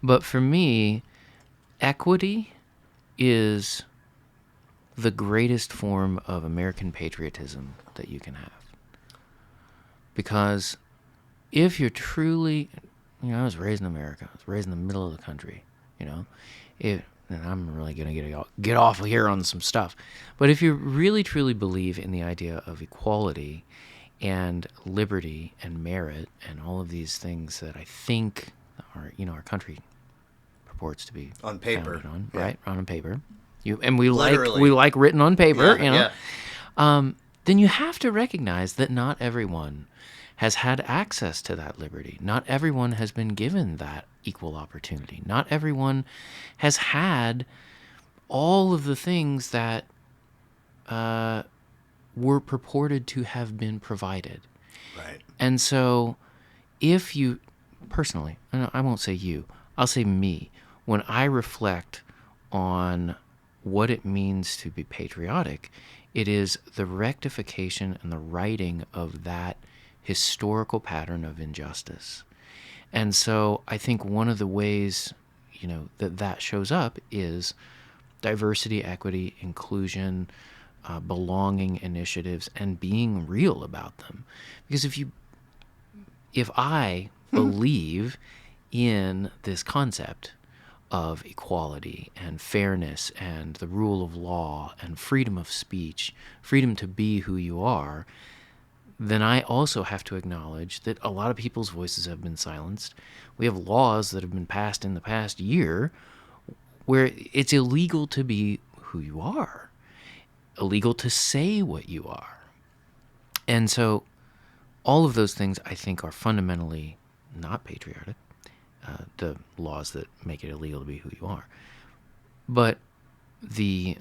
but for me, equity is the greatest form of American patriotism that you can have. Because if you're truly, I was raised in America. I was raised in the middle of the country, and I'm really going to get off of here on some stuff. But if you really truly believe in the idea of equality and liberty and merit and all of these things that I think our country purports to be
on paper,
founded on,
yeah.
right? On paper. We
Literally.
like written on paper,
Yeah.
then you have to recognize that not everyone has had access to that liberty. Not everyone has been given that equal opportunity. Not everyone has had all of the things that were purported to have been provided.
Right.
And so if you, personally, I won't say you, I'll say me, when I reflect on what it means to be patriotic, it is the rectification and the righting of that historical pattern of injustice. And so I think one of the ways, that shows up is diversity, equity, inclusion, belonging initiatives, and being real about them. Because if I believe in this concept of equality and fairness and the rule of law and freedom of speech, freedom to be who you are, then I also have to acknowledge that a lot of people's voices have been silenced. We have laws that have been passed in the past year where it's illegal to be who you are, illegal to say what you are. And so all of those things I think are fundamentally not patriotic, the laws that make it illegal to be who you are. But the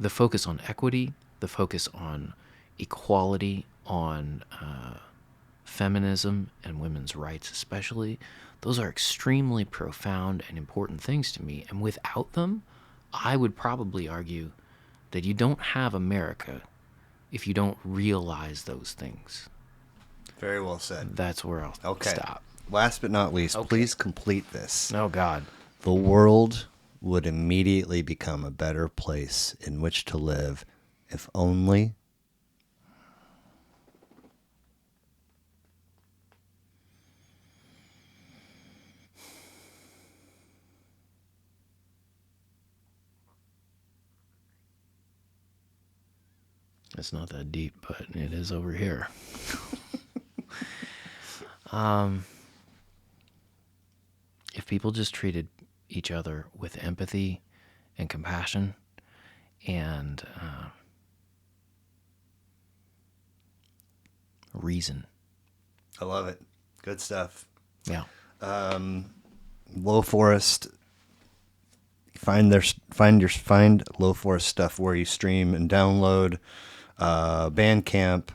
focus on equity, the focus on equality, on feminism and women's rights especially, those are extremely profound and important things to me. And without them, I would probably argue that you don't have America if you don't realize those things.
Very well said.
That's where I'll stop.
Last but not least,
Okay.
please complete this.
Oh, God.
The world would immediately become a better place in which to live if only
It's not that deep, but it is over here. If people just treated each other with empathy and compassion and reason.
I love it. Good stuff.
Yeah.
Low Forest. Find Low Forest stuff where you stream and download. Bandcamp,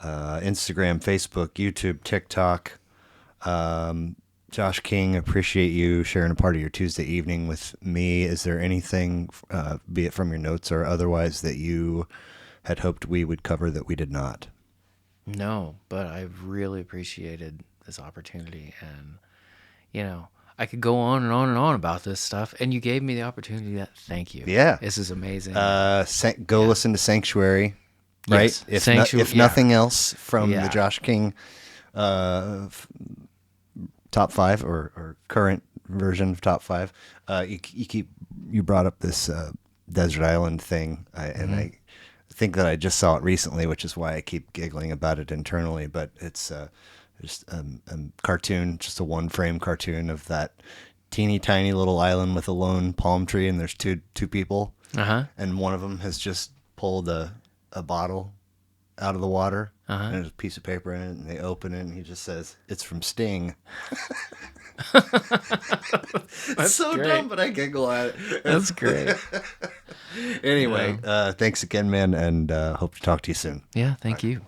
Instagram, Facebook, YouTube, TikTok. Josh King, appreciate you sharing a part of your Tuesday evening with me. Is there anything, be it from your notes or otherwise, that you had hoped we would cover that we did not?
No, but I've really appreciated this opportunity, and I could go on and on and on about this stuff, and you gave me the opportunity. Thank you.
Yeah,
this is amazing.
Go listen to Sanctuary, right?
Yes,
If nothing else from the
Yeah.
Josh King top 5 or current version of top 5. You brought up this desert island thing, and I think that I just saw it recently, which is why I keep giggling about it internally. But it's just a cartoon, just a one-frame cartoon of that teeny tiny little island with a lone palm tree, and there's two people, and one of them has just pulled a bottle out of the water, and there's a piece of paper in it, and they open it, and he just says, "It's from Sting." That's so
great.
dumb, but I giggle at it.
That's great.
Anyway, thanks again, man, and hope to talk to you soon.
Yeah, thank you.